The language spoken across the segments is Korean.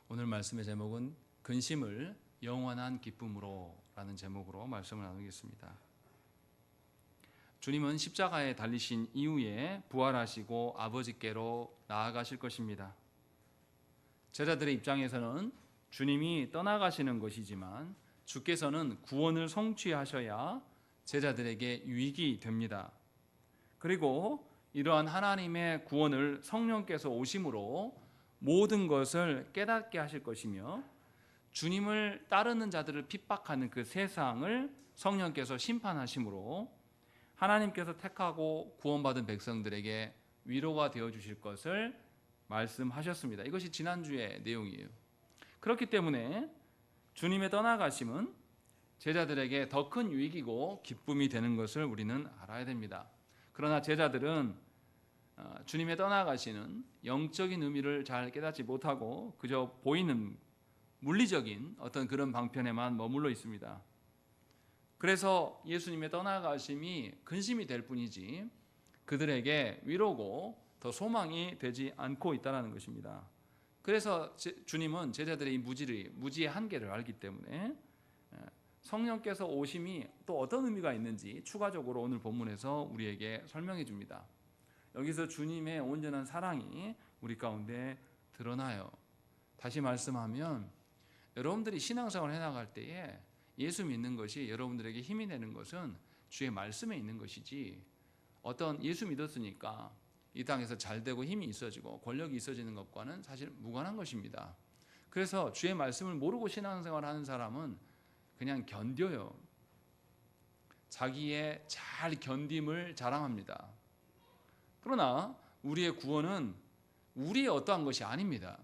오늘 말씀의 제목은 근심을 영원한 기쁨으로 라는 제목으로 말씀을 나누겠습니다. 주님은 십자가에 달리신 이후에 부활하시고 아버지께로 나아가실 것입니다. 제자들의 입장에서는 주님이 떠나가시는 것이지만 주께서는 구원을 성취하셔야 제자들에게 유익이 됩니다. 그리고 이러한 하나님의 구원을 성령께서 오심으로 모든 것을 깨닫게 하실 것이며 주님을 따르는 자들을 핍박하는 그 세상을 성령께서 심판하심으로 하나님께서 택하고 구원받은 백성들에게 위로가 되어 주실 것을 말씀하셨습니다. 이것이 지난주의 내용이에요. 그렇기 때문에 주님의 떠나가심은 제자들에게 더 큰 유익이고 기쁨이 되는 것을 우리는 알아야 됩니다. 그러나 제자들은 주님의 떠나가시는 영적인 의미를 잘 깨닫지 못하고 그저 보이는 물리적인 어떤 그런 방편에만 머물러 있습니다. 그래서 예수님의 떠나가심이 근심이 될 뿐이지 그들에게 위로고 더 소망이 되지 않고 있다는 것입니다. 그래서 주님은 제자들의 이 무지의 한계를 알기 때문에 성령께서 오심이 또 어떤 의미가 있는지 추가적으로 오늘 본문에서 우리에게 설명해 줍니다. 여기서 주님의 온전한 사랑이 우리 가운데 드러나요. 다시 말씀하면 여러분들이 신앙생활을 해나갈 때에 예수 믿는 것이 여러분들에게 힘이 되는 것은 주의 말씀에 있는 것이지 어떤 예수 믿었으니까 이 땅에서 잘 되고 힘이 있어지고 권력이 있어지는 것과는 사실 무관한 것입니다. 그래서 주의 말씀을 모르고 신앙생활을 하는 사람은 그냥 견뎌요. 자기의 잘 견딤을 자랑합니다. 그러나 우리의 구원은 우리의 어떠한 것이 아닙니다.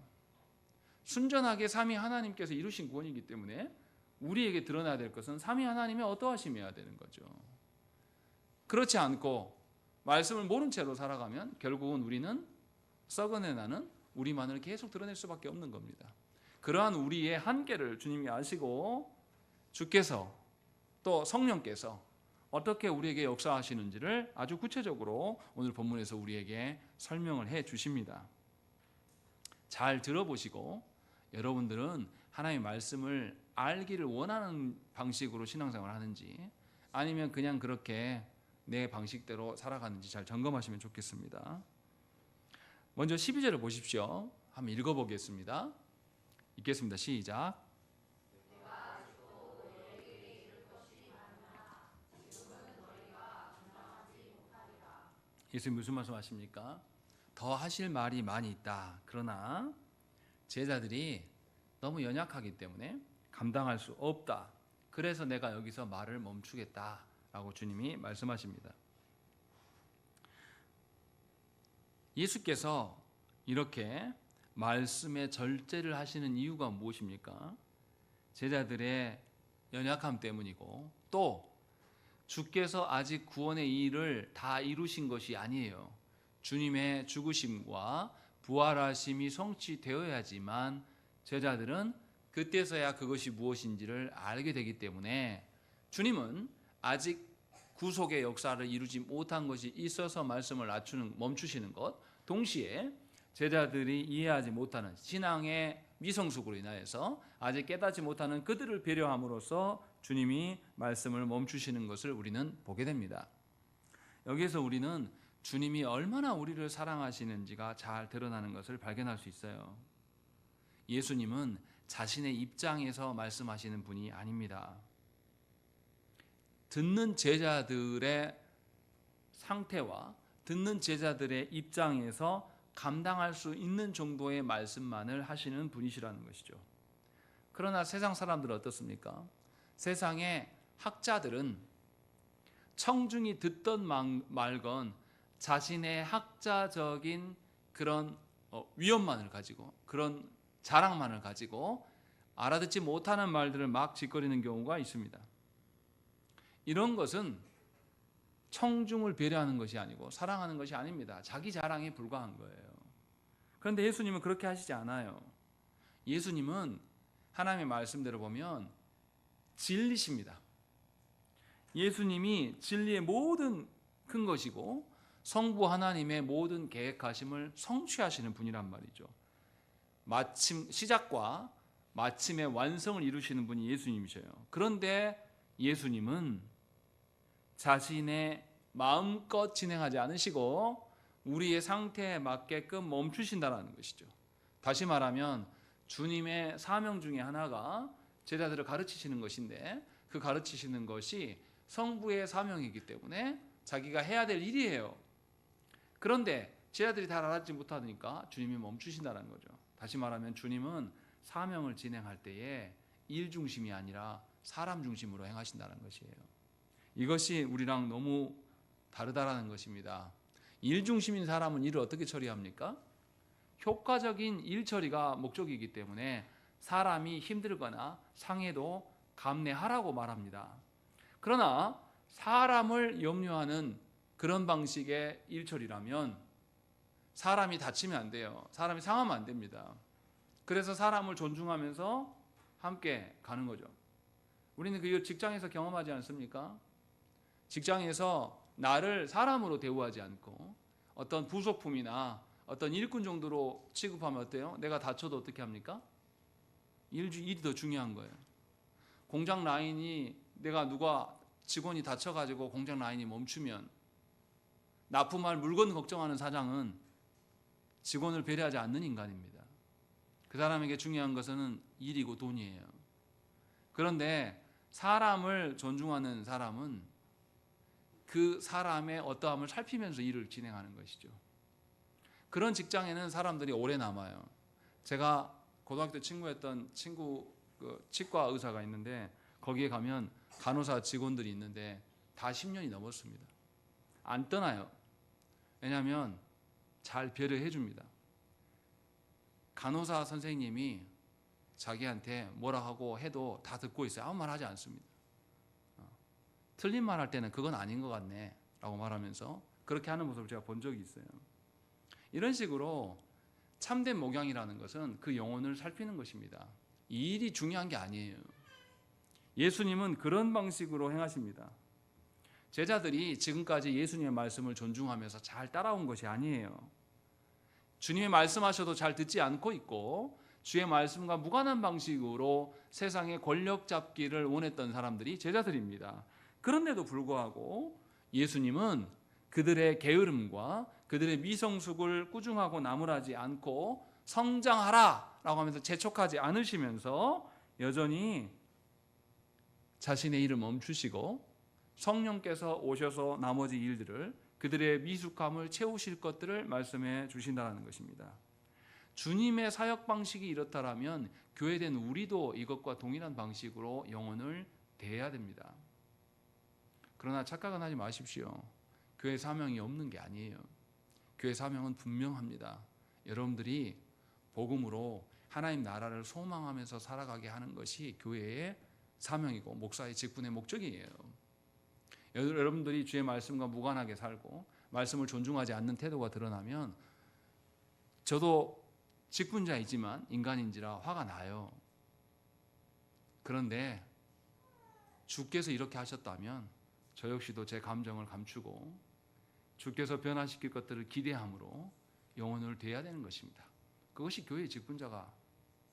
순전하게 삼위 하나님께서 이루신 구원이기 때문에 우리에게 드러나야 될 것은 삼위 하나님의 어떠하심이어야 되는 거죠. 그렇지 않고 말씀을 모른 채로 살아가면 결국은 우리는 썩어내 나는 우리만을 계속 드러낼 수밖에 없는 겁니다. 그러한 우리의 한계를 주님이 아시고 주께서 또 성령께서 어떻게 우리에게 역사하시는지를 아주 구체적으로 오늘 본문에서 우리에게 설명을 해 주십니다. 잘 들어보시고 여러분들은 하나님의 말씀을 알기를 원하는 방식으로 신앙생활을 하는지 아니면 그냥 그렇게 내 방식대로 살아가는지 잘 점검하시면 좋겠습니다. 먼저 12절을 보십시오. 한번 읽어보겠습니다. 읽겠습니다. 시작. 예수님 무슨 말씀 하십니까? 더 하실 말이 많이 있다. 그러나 제자들이 너무 연약하기 때문에 감당할 수 없다. 그래서 내가 여기서 말을 멈추겠다라고 주님이 말씀하십니다. 예수께서 이렇게 말씀에 절제를 하시는 이유가 무엇입니까? 제자들의 연약함 때문이고 또 주께서 아직 구원의 일을 다 이루신 것이 아니에요. 주님의 죽으심과 부활하심이 성취되어야지만 제자들은 그때서야 그것이 무엇인지를 알게 되기 때문에 주님은 아직 구속의 역사를 이루지 못한 것이 있어서 말씀을 멈추시는 것, 동시에 제자들이 이해하지 못하는 신앙의 미성숙으로 인하여서 아직 깨닫지 못하는 그들을 배려함으로써 주님이 말씀을 멈추시는 것을 우리는 보게 됩니다. 여기에서 우리는 주님이 얼마나 우리를 사랑하시는지가 잘 드러나는 것을 발견할 수 있어요. 예수님은 자신의 입장에서 말씀하시는 분이 아닙니다. 듣는 제자들의 상태와 듣는 제자들의 입장에서 감당할 수 있는 정도의 말씀만을 하시는 분이시라는 것이죠. 그러나 세상 사람들은 어떻습니까? 세상의 학자들은 청중이 듣던 말건 자신의 학자적인 그런 위엄만을 가지고 그런 자랑만을 가지고 알아듣지 못하는 말들을 막 짓거리는 경우가 있습니다. 이런 것은 청중을 배려하는 것이 아니고 사랑하는 것이 아닙니다. 자기 자랑에 불과한 거예요. 그런데 예수님은 그렇게 하시지 않아요. 예수님은 하나님의 말씀대로 보면 진리십니다. 예수님이 진리의 모든 큰 것이고 성부 하나님의 모든 계획하심을 성취하시는 분이란 말이죠. 마침 시작과 마침의 완성을 이루시는 분이 예수님이셔요. 그런데 예수님은 자신의 마음껏 진행하지 않으시고 우리의 상태에 맞게끔 멈추신다라는 것이죠. 다시 말하면 주님의 사명 중에 하나가 제자들을 가르치시는 것인데 그 가르치시는 것이 성부의 사명이기 때문에 자기가 해야 될 일이에요. 그런데 제자들이 다 알아듣지 못하니까 주님이 멈추신다는 거죠. 다시 말하면 주님은 사명을 진행할 때에 일 중심이 아니라 사람 중심으로 행하신다는 것이에요. 이것이 우리랑 너무 다르다라는 것입니다. 일 중심인 사람은 일을 어떻게 처리합니까? 효과적인 일 처리가 목적이기 때문에 사람이 힘들거나 상해도 감내하라고 말합니다. 그러나 사람을 염려하는 그런 방식의 일 처리라면 사람이 다치면 안 돼요. 사람이 상하면 안 됩니다. 그래서 사람을 존중하면서 함께 가는 거죠. 우리는 그 직장에서 경험하지 않습니까? 직장에서 나를 사람으로 대우하지 않고 어떤 부속품이나 어떤 일꾼 정도로 취급하면 어때요? 내가 다쳐도 어떻게 합니까? 일이 더 중요한 거예요. 공장 라인이 내가 누가 직원이 다쳐가지고 공장 라인이 멈추면 납품할 물건 걱정하는 사장은 직원을 배려하지 않는 인간입니다. 그 사람에게 중요한 것은 일이고 돈이에요. 그런데 사람을 존중하는 사람은 그 사람의 어떠함을 살피면서 일을 진행하는 것이죠. 그런 직장에는 사람들이 오래 남아요. 제가 고등학교 친구였던 치과 의사가 있는데 거기에 가면 간호사 직원들이 있는데 다 10년이 넘었습니다. 안 떠나요. 왜냐하면 잘 배려해 줍니다. 간호사 선생님이 자기한테 뭐라 하고 해도 다 듣고 있어요. 아무 말 하지 않습니다. 틀린 말 할 때는 그건 아닌 것 같네 라고 말하면서 그렇게 하는 모습을 제가 본 적이 있어요. 이런 식으로 참된 목양이라는 것은 그 영혼을 살피는 것입니다. 이 일이 중요한 게 아니에요. 예수님은 그런 방식으로 행하십니다. 제자들이 지금까지 예수님의 말씀을 존중하면서 잘 따라온 것이 아니에요. 주님의 말씀하셔도 잘 듣지 않고 있고 주의 말씀과 무관한 방식으로 세상의 권력 잡기를 원했던 사람들이 제자들입니다. 그런데도 불구하고 예수님은 그들의 게으름과 그들의 미성숙을 꾸중하고 나무라지 않고 성장하라 라고 하면서 재촉하지 않으시면서 여전히 자신의 일을 멈추시고 성령께서 오셔서 나머지 일들을 그들의 미숙함을 채우실 것들을 말씀해 주신다는 것입니다. 주님의 사역 방식이 이렇다라면 교회된 우리도 이것과 동일한 방식으로 영혼을 대해야 됩니다. 그러나 착각은 하지 마십시오. 교회 사명이 없는 게 아니에요. 교회 사명은 분명합니다. 여러분들이 복음으로 하나님 나라를 소망하면서 살아가게 하는 것이 교회의 사명이고 목사의 직분의 목적이에요. 여러분들이 주의 말씀과 무관하게 살고 말씀을 존중하지 않는 태도가 드러나면 저도 직분자이지만 인간인지라 화가 나요. 그런데 주께서 이렇게 하셨다면 저 역시도 제 감정을 감추고 주께서 변화시킬 것들을 기대함으로 영혼을 대해야 되는 것입니다. 그것이 교회의 직분자가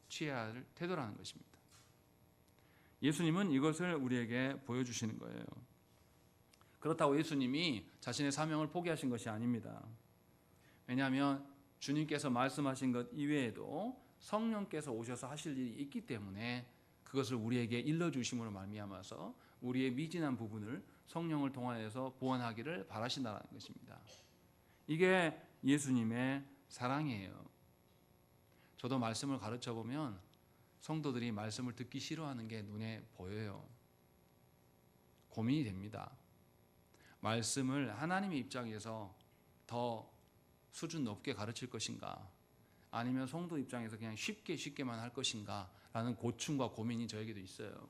취해야 할 태도라는 것입니다. 예수님은 이것을 우리에게 보여주시는 거예요. 그렇다고 예수님이 자신의 사명을 포기하신 것이 아닙니다. 왜냐하면 주님께서 말씀하신 것 이외에도 성령께서 오셔서 하실 일이 있기 때문에 그것을 우리에게 일러주심으로 말미암아서 우리의 미진한 부분을 성령을 통하여서 보완하기를 바라신다는 것입니다. 이게 예수님의 사랑이에요. 저도 말씀을 가르쳐 보면 성도들이 말씀을 듣기 싫어하는 게 눈에 보여요. 고민이 됩니다. 말씀을 하나님의 입장에서 더 수준 높게 가르칠 것인가 아니면 성도 입장에서 그냥 쉽게만 할 것인가 라는 고충과 고민이 저에게도 있어요.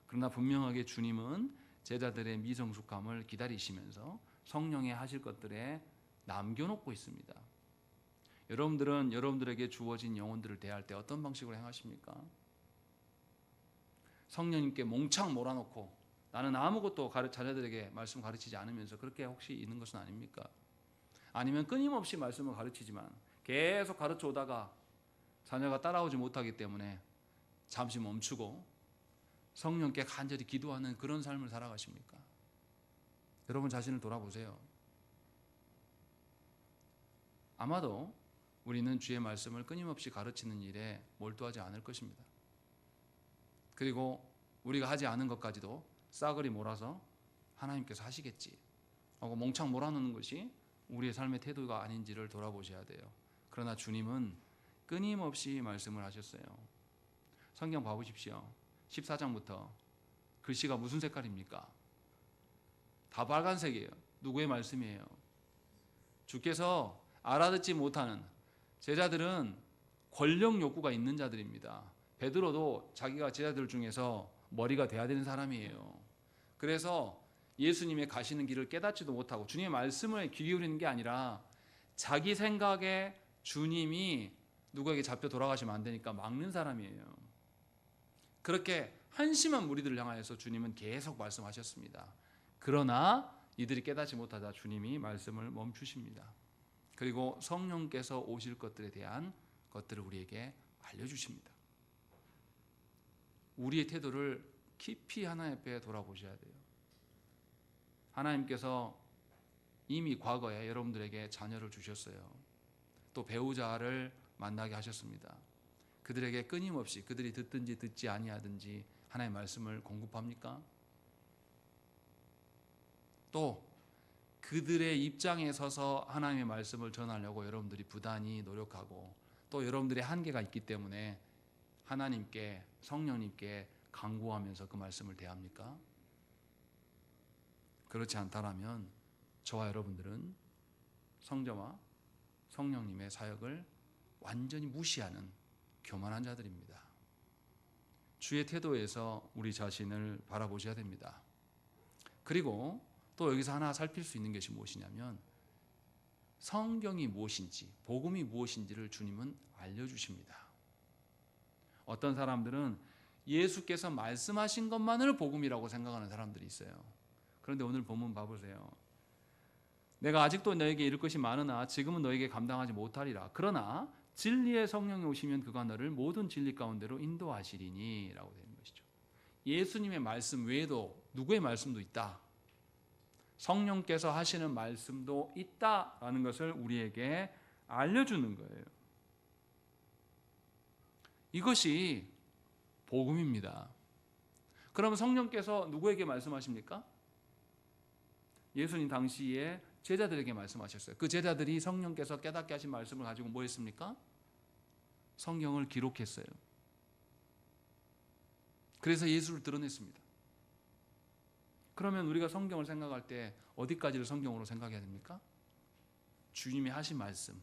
그러나 분명하게 주님은 제자들의 미성숙함을 기다리시면서 성령의 하실 것들에 남겨놓고 있습니다. 여러분들은 여러분들에게 주어진 영혼들을 대할 때 어떤 방식으로 행하십니까? 성령님께 몽창 몰아놓고 나는 아무것도 자녀들에게 말씀 가르치지 않으면서 그렇게 혹시 있는 것은 아닙니까? 아니면 끊임없이 말씀을 가르치지만 계속 가르쳐 오다가 자녀가 따라오지 못하기 때문에 잠시 멈추고 성령께 간절히 기도하는 그런 삶을 살아가십니까? 여러분 자신을 돌아보세요. 아마도 우리는 주의 말씀을 끊임없이 가르치는 일에 몰두하지 않을 것입니다. 그리고 우리가 하지 않은 것까지도 싸그리 몰아서 하나님께서 하시겠지 하고 몽창 몰아넣는 것이 우리의 삶의 태도가 아닌지를 돌아보셔야 돼요. 그러나 주님은 끊임없이 말씀을 하셨어요. 성경 봐보십시오. 14장부터 글씨가 무슨 색깔입니까? 다 빨간색이에요. 누구의 말씀이에요? 주께서 알아듣지 못하는, 제자들은 권력 욕구가 있는 자들입니다. 베드로도 자기가 제자들 중에서 머리가 돼야 되는 사람이에요. 그래서 예수님의 가시는 길을 깨닫지도 못하고 주님의 말씀을 귀 기울이는 게 아니라 자기 생각에 주님이 누구에게 잡혀 돌아가시면 안 되니까 막는 사람이에요. 그렇게 한심한 무리들을 향하여서 주님은 계속 말씀하셨습니다. 그러나 이들이 깨닫지 못하자 주님이 말씀을 멈추십니다. 그리고 성령께서 오실 것들에 대한 것들을 우리에게 알려주십니다. 우리의 태도를 깊이 하나님 앞에 돌아보셔야 돼요. 하나님께서 이미 과거에 여러분들에게 자녀를 주셨어요. 또 배우자를 만나게 하셨습니다. 그들에게 끊임없이 그들이 듣든지 듣지 아니하든지 하나님의 말씀을 공급합니까? 또 그들의 입장에 서서 하나님의 말씀을 전하려고 여러분들이 부단히 노력하고 또 여러분들의 한계가 있기 때문에 하나님께, 성령님께 간구하면서 그 말씀을 대합니까? 그렇지 않다라면 저와 여러분들은 성자와 성령님의 사역을 완전히 무시하는 교만한 자들입니다. 주의 태도에서 우리 자신을 바라보셔야 됩니다. 그리고 또 여기서 하나 살필 수 있는 것이 무엇이냐면 성경이 무엇인지, 복음이 무엇인지를 주님은 알려주십니다. 어떤 사람들은 예수께서 말씀하신 것만을 복음이라고 생각하는 사람들이 있어요. 그런데 오늘 본문 봐보세요. 내가 아직도 너에게 이를 것이 많으나 지금은 너에게 감당하지 못하리라. 그러나 진리의 성령이 오시면 그가 너를 모든 진리 가운데로 인도하시리니 라고 되는 것이죠. 예수님의 말씀 외에도 누구의 말씀도 있다. 성령께서 하시는 말씀도 있다라는 것을 우리에게 알려주는 거예요. 이것이 복음입니다. 그럼 성령께서 누구에게 말씀하십니까? 예수님 당시에 제자들에게 말씀하셨어요. 그 제자들이 성령께서 깨닫게 하신 말씀을 가지고 뭐 했습니까? 성경을 기록했어요. 그래서 예수를 드러냈습니다. 그러면 우리가 성경을 생각할 때 어디까지를 성경으로 생각해야 됩니까? 주님이 하신 말씀,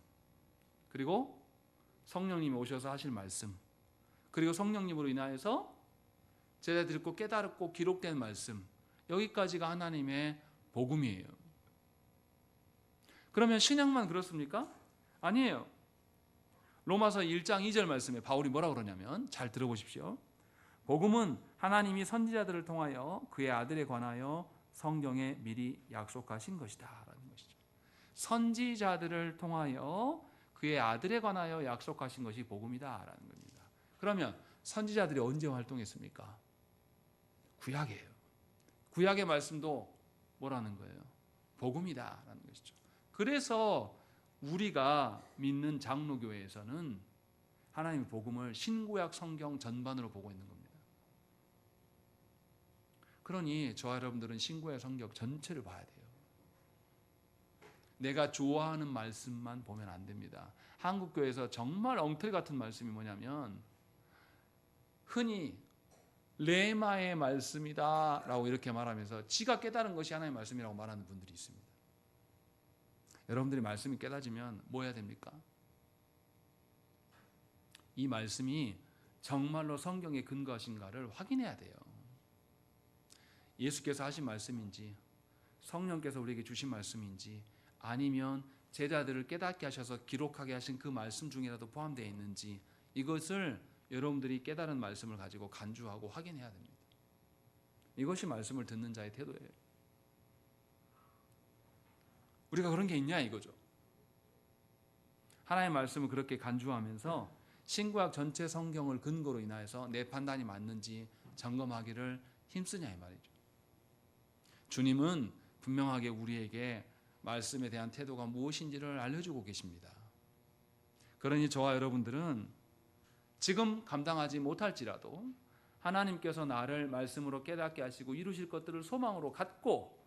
그리고 성령님이 오셔서 하실 말씀, 그리고 성령님으로 인하여서 제자들이 듣고 깨달았고 기록된 말씀, 여기까지가 하나님의 복음이에요. 그러면 신약만 그렇습니까? 아니에요. 로마서 1장 2절 말씀에 바울이 뭐라고 그러냐면, 잘 들어보십시오. 복음은 하나님이 선지자들을 통하여 그의 아들에 관하여 성경에 미리 약속하신 것이다 라는 것이죠. 선지자들을 통하여 그의 아들에 관하여 약속하신 것이 복음이다 라는 겁니다. 그러면 선지자들이 언제 활동했습니까? 구약이에요. 구약의 말씀도 뭐라는 거예요? 복음이다 라는 것이죠. 그래서 우리가 믿는 장로교회에서는 하나님의 복음을 신구약 성경 전반으로 보고 있는 겁니다. 그러니 저와 여러분들은 신구약 성경 전체를 봐야 돼요. 내가 좋아하는 말씀만 보면 안 됩니다. 한국교회에서 정말 엉터리 같은 말씀이 뭐냐면 흔히 레마의 말씀이다 라고 이렇게 말하면서 지가 깨달은 것이 하나님의 말씀이라고 말하는 분들이 있습니다. 여러분들이 말씀이 깨달으면 뭐 해야 됩니까? 이 말씀이 정말로 성경에 근거하신가를 확인해야 돼요. 예수께서 하신 말씀인지 성령께서 우리에게 주신 말씀인지 아니면 제자들을 깨닫게 하셔서 기록하게 하신 그 말씀 중이라도 포함되어 있는지 이것을 여러분들이 깨달은 말씀을 가지고 간주하고 확인해야 됩니다. 이것이 말씀을 듣는 자의 태도예요. 우리가 그런 게 있냐 이거죠. 하나님의 말씀을 그렇게 간주하면서 신구약 전체 성경을 근거로 인하여서 내 판단이 맞는지 점검하기를 힘쓰냐 이 말이죠. 주님은 분명하게 우리에게 말씀에 대한 태도가 무엇인지를 알려주고 계십니다. 그러니 저와 여러분들은 지금 감당하지 못할지라도 하나님께서 나를 말씀으로 깨닫게 하시고 이루실 것들을 소망으로 갖고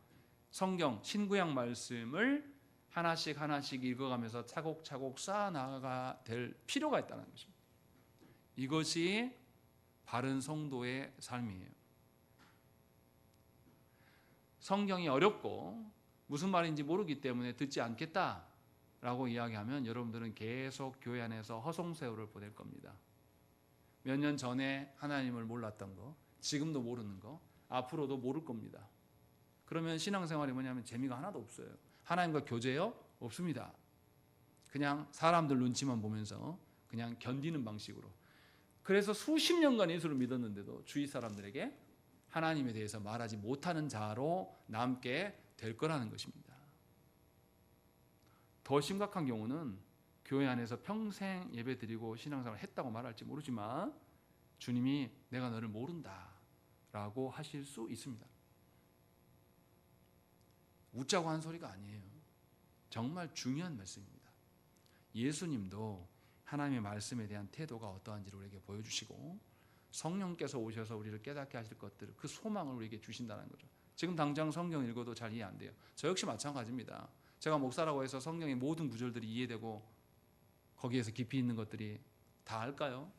성경 신구약 말씀을 하나씩 하나씩 읽어가면서 차곡차곡 쌓아나가야 될 필요가 있다는 것입니다. 이것이 바른 성도의 삶이에요. 성경이 어렵고 무슨 말인지 모르기 때문에 듣지 않겠다라고 이야기하면 여러분들은 계속 교회 안에서 허송세월을 보낼 겁니다. 몇 년 전에 하나님을 몰랐던 거, 지금도 모르는 거, 앞으로도 모를 겁니다. 그러면 신앙생활이 뭐냐면 재미가 하나도 없어요. 하나님과 교제요? 없습니다. 그냥 사람들 눈치만 보면서 그냥 견디는 방식으로. 그래서 수십 년간 예수를 믿었는데도 주위 사람들에게 하나님에 대해서 말하지 못하는 자로 남게 될 거라는 것입니다. 더 심각한 경우는 교회 안에서 평생 예배드리고 신앙생활을 했다고 말할지 모르지만 주님이 내가 너를 모른다 라고 하실 수 있습니다. 웃자고 한 소리가 아니에요. 정말 중요한 말씀입니다. 예수님도 하나님의 말씀에 대한 태도가 어떠한지를 우리에게 보여주시고 성령께서 오셔서 우리를 깨닫게 하실 것들, 그 소망을 우리에게 주신다는 거죠. 지금 당장 성경 읽어도 잘 이해 안 돼요. 저 역시 마찬가지입니다. 제가 목사라고 해서 성경의 모든 구절들이 이해되고 거기에서 깊이 있는 것들이 다 알까요?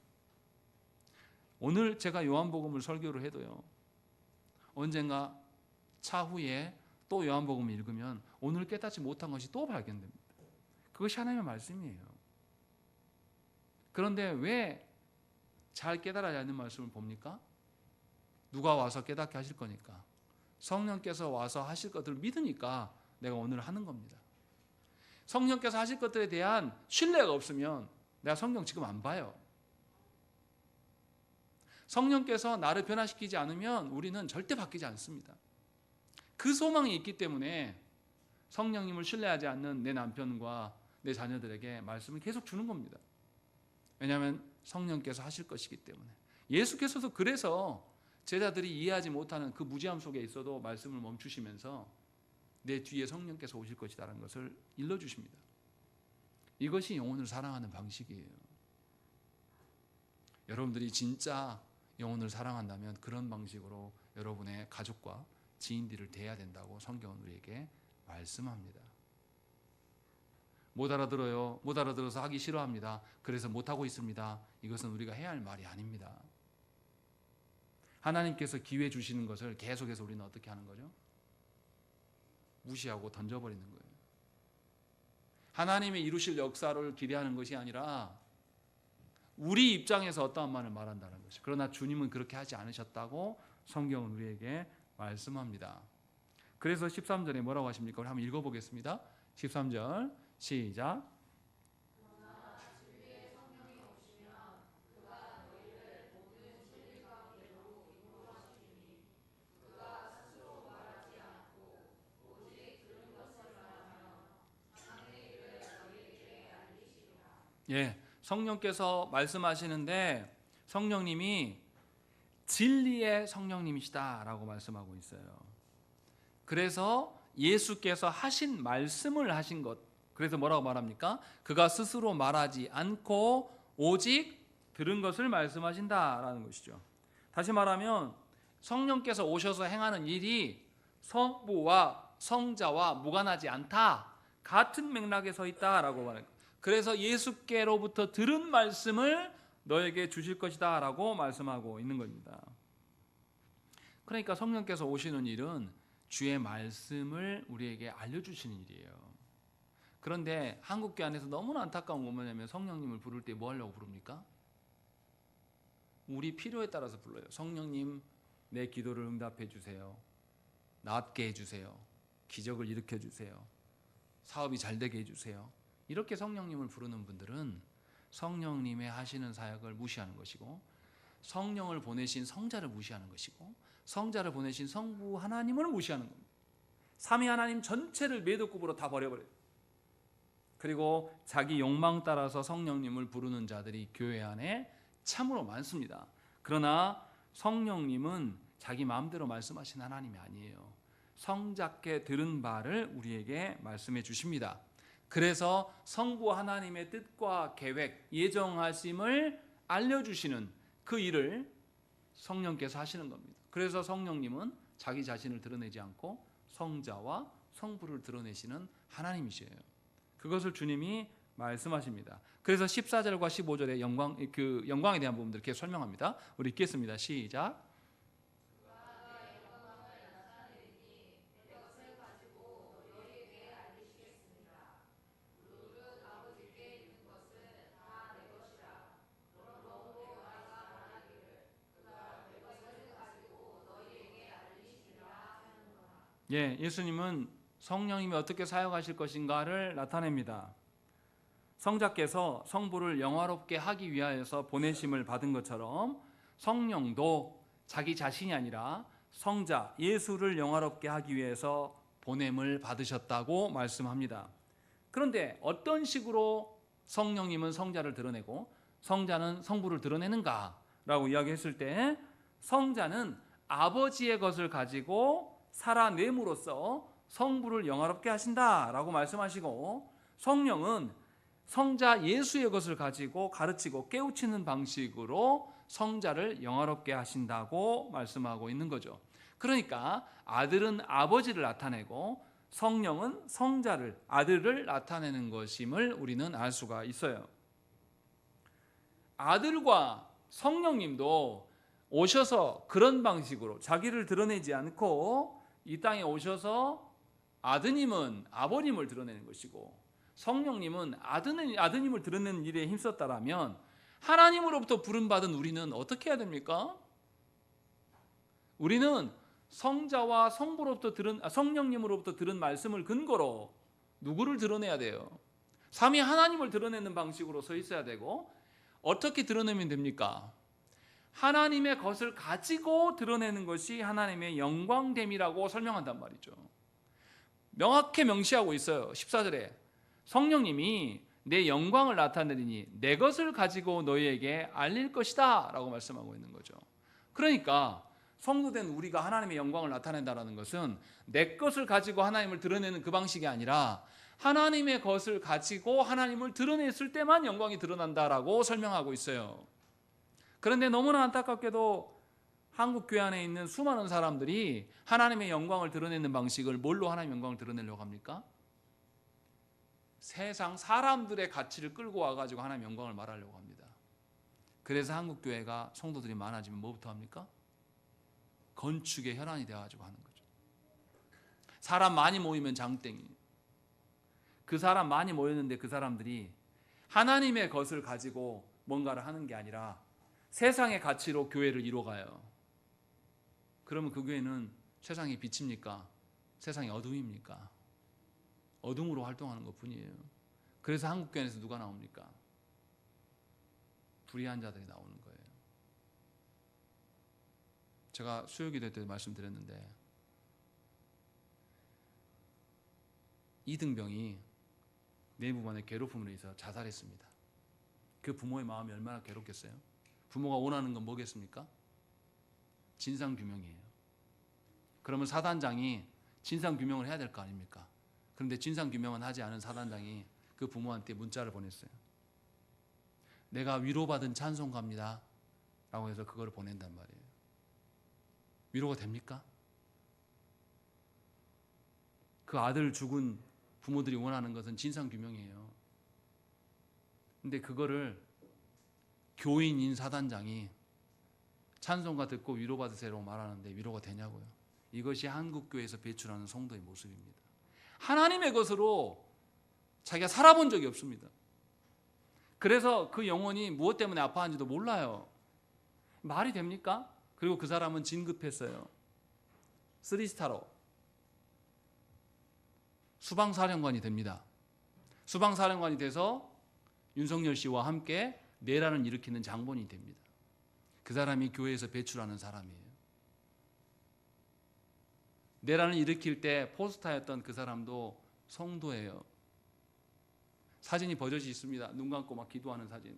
오늘 제가 요한복음을 설교를 해도요, 언젠가 차후에 또 요한복음을 읽으면 오늘 깨닫지 못한 것이 또 발견됩니다. 그것이 하나님의 말씀이에요. 그런데 왜 잘 깨달아야 하는 말씀을 봅니까? 누가 와서 깨닫게 하실 거니까. 성령께서 와서 하실 것들을 믿으니까 내가 오늘 하는 겁니다. 성령께서 하실 것들에 대한 신뢰가 없으면 내가 성경 지금 안 봐요. 성령께서 나를 변화시키지 않으면 우리는 절대 바뀌지 않습니다. 그 소망이 있기 때문에 성령님을 신뢰하지 않는 내 남편과 내 자녀들에게 말씀을 계속 주는 겁니다. 왜냐하면 성령께서 하실 것이기 때문에. 예수께서도 그래서 제자들이 이해하지 못하는 그 무지함 속에 있어도 말씀을 멈추시면서 내 뒤에 성령께서 오실 것이라는 것을 일러주십니다. 이것이 영혼을 사랑하는 방식이에요. 여러분들이 진짜 영혼을 사랑한다면 그런 방식으로 여러분의 가족과 지인들을 대해야 된다고 성경은 우리에게 말씀합니다. 못 알아들어요. 못 알아들어서 하기 싫어합니다. 그래서 못하고 있습니다. 이것은 우리가 해야 할 말이 아닙니다. 하나님께서 기회 주시는 것을 계속해서 우리는 어떻게 하는 거죠? 무시하고 던져버리는 거예요. 하나님의 이루실 역사를 기대하는 것이 아니라 우리 입장에서 어떠한 말을 말한다는 것이죠. 그러나 주님은 그렇게 하지 않으셨다고 성경은 우리에게 말씀합니다. 그래서 13절에 뭐라고 하십니까? 우리 한번 읽어보겠습니다. 13절 시작. 예, 성령께서 말씀하시는데 성령님이 진리의 성령님이시다라고 말씀하고 있어요. 그래서 예수께서 하신 말씀을 하신 것, 그래서 뭐라고 말합니까? 그가 스스로 말하지 않고 오직 들은 것을 말씀하신다라는 것이죠. 다시 말하면 성령께서 오셔서 행하는 일이 성부와 성자와 무관하지 않다, 같은 맥락에 서 있다라고 말해요. 그래서 예수께로부터 들은 말씀을 너에게 주실 것이다 라고 말씀하고 있는 겁니다. 그러니까 성령께서 오시는 일은 주의 말씀을 우리에게 알려주시는 일이에요. 그런데 한국교회 안에서 너무나 안타까운 건 뭐냐면 성령님을 부를 때 뭐 하려고 부릅니까? 우리 필요에 따라서 불러요. 성령님 내 기도를 응답해 주세요. 낫게 해주세요. 기적을 일으켜 주세요. 사업이 잘 되게 해주세요. 이렇게 성령님을 부르는 분들은 성령님의 하시는 사역을 무시하는 것이고, 성령을 보내신 성자를 무시하는 것이고, 성자를 보내신 성부 하나님을 무시하는 겁니다. 삼위 하나님 전체를 매듭급으로 다 버려버려요. 그리고 자기 욕망 따라서 성령님을 부르는 자들이 교회 안에 참으로 많습니다. 그러나 성령님은 자기 마음대로 말씀하신 하나님이 아니에요. 성자께 들은 바를 우리에게 말씀해 주십니다. 그래서 성부 하나님의 뜻과 계획, 예정하심을 알려주시는 그 일을 성령께서 하시는 겁니다. 그래서 성령님은 자기 자신을 드러내지 않고 성자와 성부를 드러내시는 하나님이시에요. 그것을 주님이 말씀하십니다. 그래서 14절과 15절에 영광에 대한 부분들 이렇게 설명합니다. 우리 읽겠습니다. 시작. 예, 예수님은 성령님이 어떻게 사역하실 것인가를 나타냅니다. 성자께서 성부를 영화롭게 하기 위하여서 보내심을 받은 것처럼 성령도 자기 자신이 아니라 성자 예수를 영화롭게 하기 위해서 보냄을 받으셨다고 말씀합니다. 그런데 어떤 식으로 성령님은 성자를 드러내고 성자는 성부를 드러내는가라고 이야기했을 때 성자는 아버지의 것을 가지고 살아냄으로써 성부를 영화롭게 하신다라고 말씀하시고, 성령은 성자 예수의 것을 가지고 가르치고 깨우치는 방식으로 성자를 영화롭게 하신다고 말씀하고 있는 거죠. 그러니까 아들은 아버지를 나타내고 성령은 성자를, 아들을 나타내는 것임을 우리는 알 수가 있어요. 아들과 성령님도 오셔서 그런 방식으로 자기를 드러내지 않고 이 땅에 오셔서 아드님은 아버님을 드러내는 것이고 성령님은 아드님을 드러내는 일에 힘썼다라면 하나님으로부터 부름받은 우리는 어떻게 해야 됩니까? 우리는 성자와 성령님으로부터 들은 말씀을 근거로 누구를 드러내야 돼요? 삼위 하나님을 드러내는 방식으로 서 있어야 되고, 어떻게 드러내면 됩니까? 하나님의 것을 가지고 드러내는 것이 하나님의 영광됨이라고 설명한단 말이죠. 명확히 명시하고 있어요. 14절에 성령님이 내 영광을 나타내리니 내 것을 가지고 너희에게 알릴 것이다 라고 말씀하고 있는 거죠. 그러니까 성도된 우리가 하나님의 영광을 나타낸다는 것은 내 것을 가지고 하나님을 드러내는 그 방식이 아니라 하나님의 것을 가지고 하나님을 드러냈을 때만 영광이 드러난다라고 설명하고 있어요. 그런데 너무나 안타깝게도 한국 교회 안에 있는 수많은 사람들이 하나님의 영광을 드러내는 방식을 뭘로 하나님의 영광을 드러내려고 합니까? 세상 사람들의 가치를 끌고 와가지고 하나님의 영광을 말하려고 합니다. 그래서 한국 교회가 성도들이 많아지면 뭐부터 합니까? 건축의 혈안이 되어가지고 하는 거죠. 사람 많이 모이면 장땡이. 그 사람 많이 모였는데 그 사람들이 하나님의 것을 가지고 뭔가를 하는 게 아니라 세상의 가치로 교회를 이뤄가요. 그러면 그 교회는 세상의 빛입니까? 세상의 어둠입니까? 어둠으로 활동하는 것 뿐이에요. 그래서 한국 교회에서 누가 나옵니까? 불의한 자들이 나오는 거예요. 제가 수요기도 때 말씀드렸는데 이등병이 내부반의 괴롭힘으로 인해서 자살했습니다. 그 부모의 마음이 얼마나 괴롭겠어요? 부모가 원하는 건 뭐겠습니까? 진상규명이에요. 그러면 사단장이 진상규명을 해야 될 거 아닙니까? 그런데 진상규명은 하지 않은 사단장이 그 부모한테 문자를 보냈어요. 내가 위로받은 찬송가입니다 라고 해서 그걸 보낸단 말이에요. 위로가 됩니까? 그 아들 죽은 부모들이 원하는 것은 진상규명이에요. 근데 그거를 교인인 사단장이 찬송가 듣고 위로받으세요라고 말하는데 위로가 되냐고요. 이것이 한국교회에서 배출하는 성도의 모습입니다. 하나님의 것으로 자기가 살아본 적이 없습니다. 그래서 그 영혼이 무엇 때문에 아파하는지도 몰라요. 말이 됩니까? 그리고 그 사람은 진급했어요. 3스타로 수방사령관이 됩니다. 수방사령관이 돼서 윤석열 씨와 함께 내란을 일으키는 장본인이 됩니다. 그 사람이 교회에서 배출하는 사람이에요. 내란을 일으킬 때 포스타였던 그 사람도 성도예요. 사진이 버젓이 있습니다. 눈 감고 막 기도하는 사진.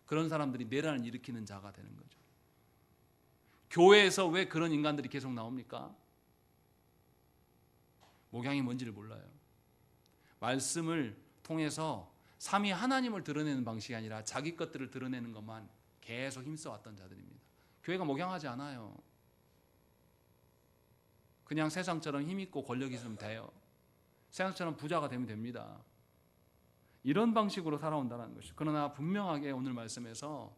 그런 사람들이 내란을 일으키는 자가 되는 거죠. 교회에서 왜 그런 인간들이 계속 나옵니까? 목양이 뭔지를 몰라요. 말씀을 통해서 삼위 하나님을 드러내는 방식이 아니라 자기 것들을 드러내는 것만 계속 힘써왔던 자들입니다. 교회가 목양하지 않아요. 그냥 세상처럼 힘있고 권력 있으면 돼요. 세상처럼 부자가 되면 됩니다. 이런 방식으로 살아온다는 것이죠. 그러나 분명하게 오늘 말씀에서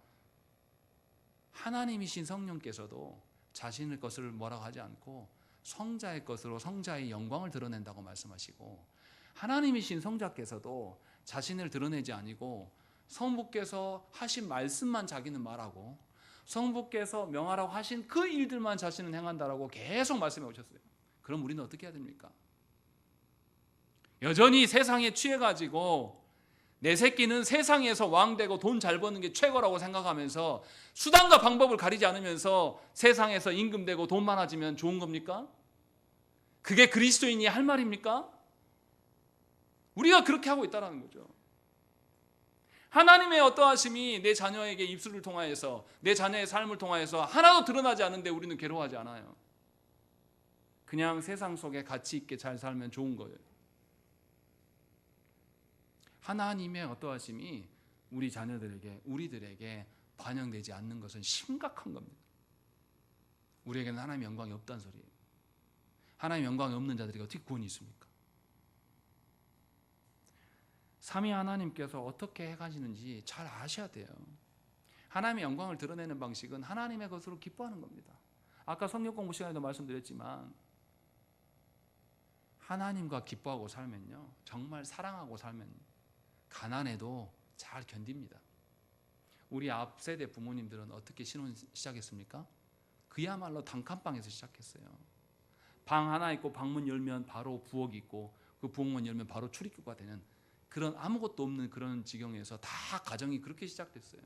하나님이신 성령께서도 자신의 것을 뭐라고 하지 않고 성자의 것으로 성자의 영광을 드러낸다고 말씀하시고, 하나님이신 성자께서도 자신을 드러내지 아니고 성부께서 하신 말씀만 자기는 말하고 성부께서 명하라고 하신 그 일들만 자신은 행한다라고 계속 말씀해 오셨어요. 그럼 우리는 어떻게 해야 됩니까? 여전히 세상에 취해가지고 내 새끼는 세상에서 왕되고 돈 잘 버는 게 최고라고 생각하면서 수단과 방법을 가리지 않으면서 세상에서 임금되고 돈 많아지면 좋은 겁니까? 그게 그리스도인이 할 말입니까? 우리가 그렇게 하고 있다는 거죠. 하나님의 어떠하심이 내 자녀에게 입술을 통하여서 내 자녀의 삶을 통하여서 하나도 드러나지 않는데 우리는 괴로워하지 않아요. 그냥 세상 속에 가치 있게 잘 살면 좋은 거예요. 하나님의 어떠하심이 우리 자녀들에게, 우리들에게 반영되지 않는 것은 심각한 겁니다. 우리에게는 하나님의 영광이 없다는 소리예요. 하나님의 영광이 없는 자들에게 어떻게 구원이 있습니까? 삼위 하나님께서 어떻게 해가시는지 잘 아셔야 돼요. 하나님의 영광을 드러내는 방식은 하나님의 것으로 기뻐하는 겁니다. 아까 성경 공부 시간에도 말씀드렸지만 하나님과 기뻐하고 살면요, 정말 사랑하고 살면 가난해도 잘 견딥니다. 우리 앞 세대 부모님들은 어떻게 신혼 시작했습니까? 그야말로 단칸방에서 시작했어요. 방 하나 있고 방문 열면 바로 부엌이 있고 그 부엌문 열면 바로 출입구가 되는 그런 아무것도 없는 그런 지경에서 다 가정이 그렇게 시작됐어요.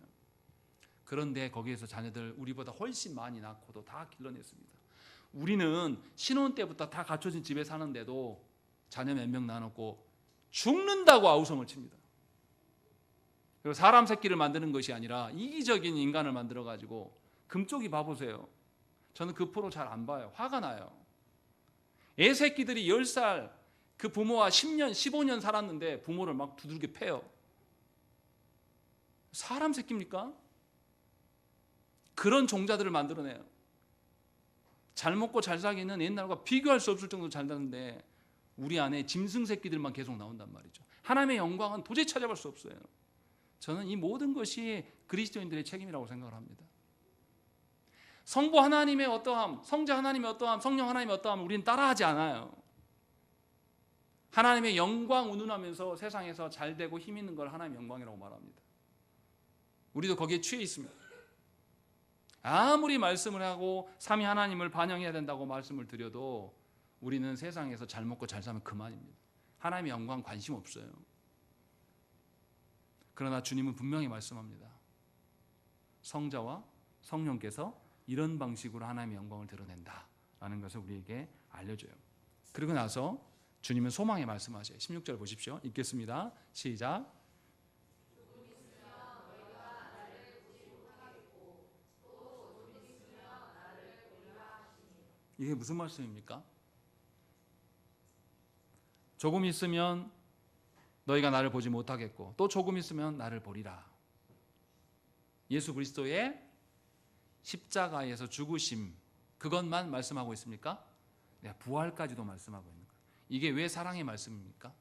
그런데 거기에서 자녀들 우리보다 훨씬 많이 낳고도 다 길러냈습니다. 우리는 신혼 때부터 다 갖춰진 집에 사는데도 자녀 몇 명 낳았고 죽는다고 아우성을 칩니다. 그리고 사람 새끼를 만드는 것이 아니라 이기적인 인간을 만들어가지고 금쪽이 봐보세요. 저는 그 프로 잘 안 봐요. 화가 나요. 애 새끼들이 10살 그 부모와 10년, 15년 살았는데 부모를 막 두들겨 패요. 사람 새끼입니까? 그런 종자들을 만들어내요. 잘 먹고 잘 사기는 옛날과 비교할 수 없을 정도로 잘 나는데 우리 안에 짐승 새끼들만 계속 나온단 말이죠. 하나님의 영광은 도저히 찾아볼 수 없어요. 저는 이 모든 것이 그리스도인들의 책임이라고 생각을 합니다. 성부 하나님의 어떠함, 성자 하나님의 어떠함, 성령 하나님의 어떠함 우리는 따라하지 않아요. 하나님의 영광 운운하면서 세상에서 잘되고 힘 있는 걸 하나님의 영광이라고 말합니다. 우리도 거기에 취해 있습니다. 아무리 말씀을 하고 삼위 하나님을 반영해야 된다고 말씀을 드려도 우리는 세상에서 잘 먹고 잘 사면 그만입니다. 하나님의 영광 관심 없어요. 그러나 주님은 분명히 말씀합니다. 성자와 성령께서 이런 방식으로 하나님의 영광을 드러낸다라는 것을 우리에게 알려줘요. 그리고 나서 주님은 소망의 말씀하세요. 16절 보십시오. 읽겠습니다. 시작. 이게 무슨 말씀입니까? 조금 있으면 너희가 나를 보지 못하겠고 또 조금 있으면 나를 보리라. 예수 그리스도의 십자가에서 죽으심 그것만 말씀하고 있습니까? 네, 부활까지도 말씀하고 있는 거예요. 이게 왜 사랑의 말씀입니까?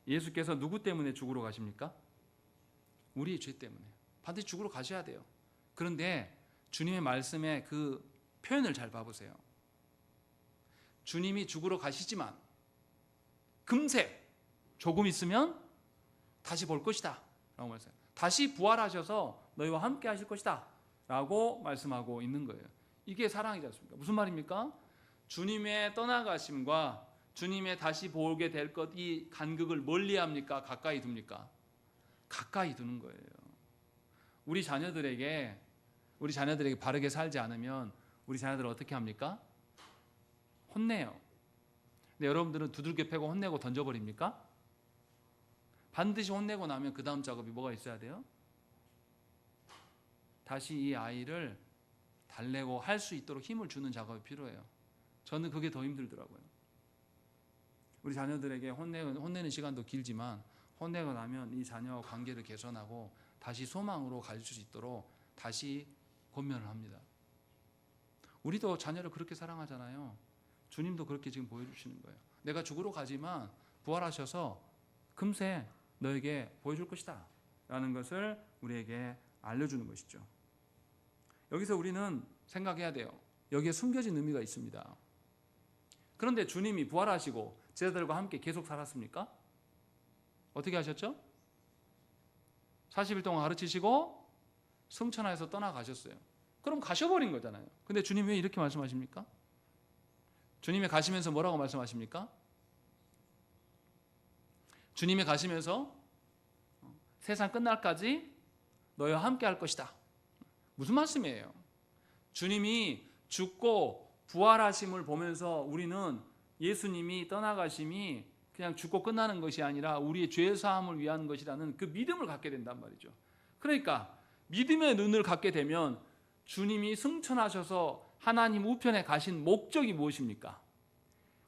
예수께서 누구 때문에 죽으러 가십니까? 우리의 죄 때문에. 반드시 죽으러 가셔야 돼요. 그런데 주님의 말씀의 그 표현을 잘 봐보세요. 주님이 죽으러 가시지만 금세 조금 있으면 다시 볼 것이다 라고 말씀해요. 다시 부활하셔서 너희와 함께 하실 것이다 라고 말씀하고 있는 거예요. 이게 사랑이지 않습니까? 무슨 말입니까? 주님의 떠나가심과 주님의 다시 보게 될 것 이 간극을 멀리합니까? 가까이 둡니까? 가까이 두는 거예요. 우리 자녀들에게 바르게 살지 않으면 우리 자녀들을 어떻게 합니까? 혼내요. 근데 여러분들은 두들겨 패고 혼내고 던져버립니까? 반드시 혼내고 나면 그 다음 작업이 뭐가 있어야 돼요? 다시 이 아이를 달래고 할 수 있도록 힘을 주는 작업이 필요해요. 저는 그게 더 힘들더라고요. 우리 자녀들에게 혼내는 시간도 길지만 혼내고 나면 이 자녀와 관계를 개선하고 다시 소망으로 가질 수 있도록 다시 권면을 합니다. 우리도 자녀를 그렇게 사랑하잖아요. 주님도 그렇게 지금 보여주시는 거예요. 내가 죽으러 가지만 부활하셔서 금세 너에게 보여줄 것이다 라는 것을 우리에게 알려주는 것이죠. 여기서 우리는 생각해야 돼요. 여기에 숨겨진 의미가 있습니다. 그런데 주님이 부활하시고 제자들과 함께 계속 살았습니까? 어떻게 하셨죠? 40일 동안 가르치시고 승천하여서 떠나가셨어요. 그럼 가셔버린 거잖아요. 근데 주님 왜 이렇게 말씀하십니까? 주님이 가시면서 뭐라고 말씀하십니까? 주님이 가시면서 세상 끝날까지 너희와 함께 할 것이다. 무슨 말씀이에요? 주님이 죽고 부활하심을 보면서 우리는 예수님이 떠나가심이 그냥 죽고 끝나는 것이 아니라 우리의 죄 사함을 위한 것이라는 그 믿음을 갖게 된단 말이죠. 그러니까 믿음의 눈을 갖게 되면 주님이 승천하셔서 하나님 우편에 가신 목적이 무엇입니까?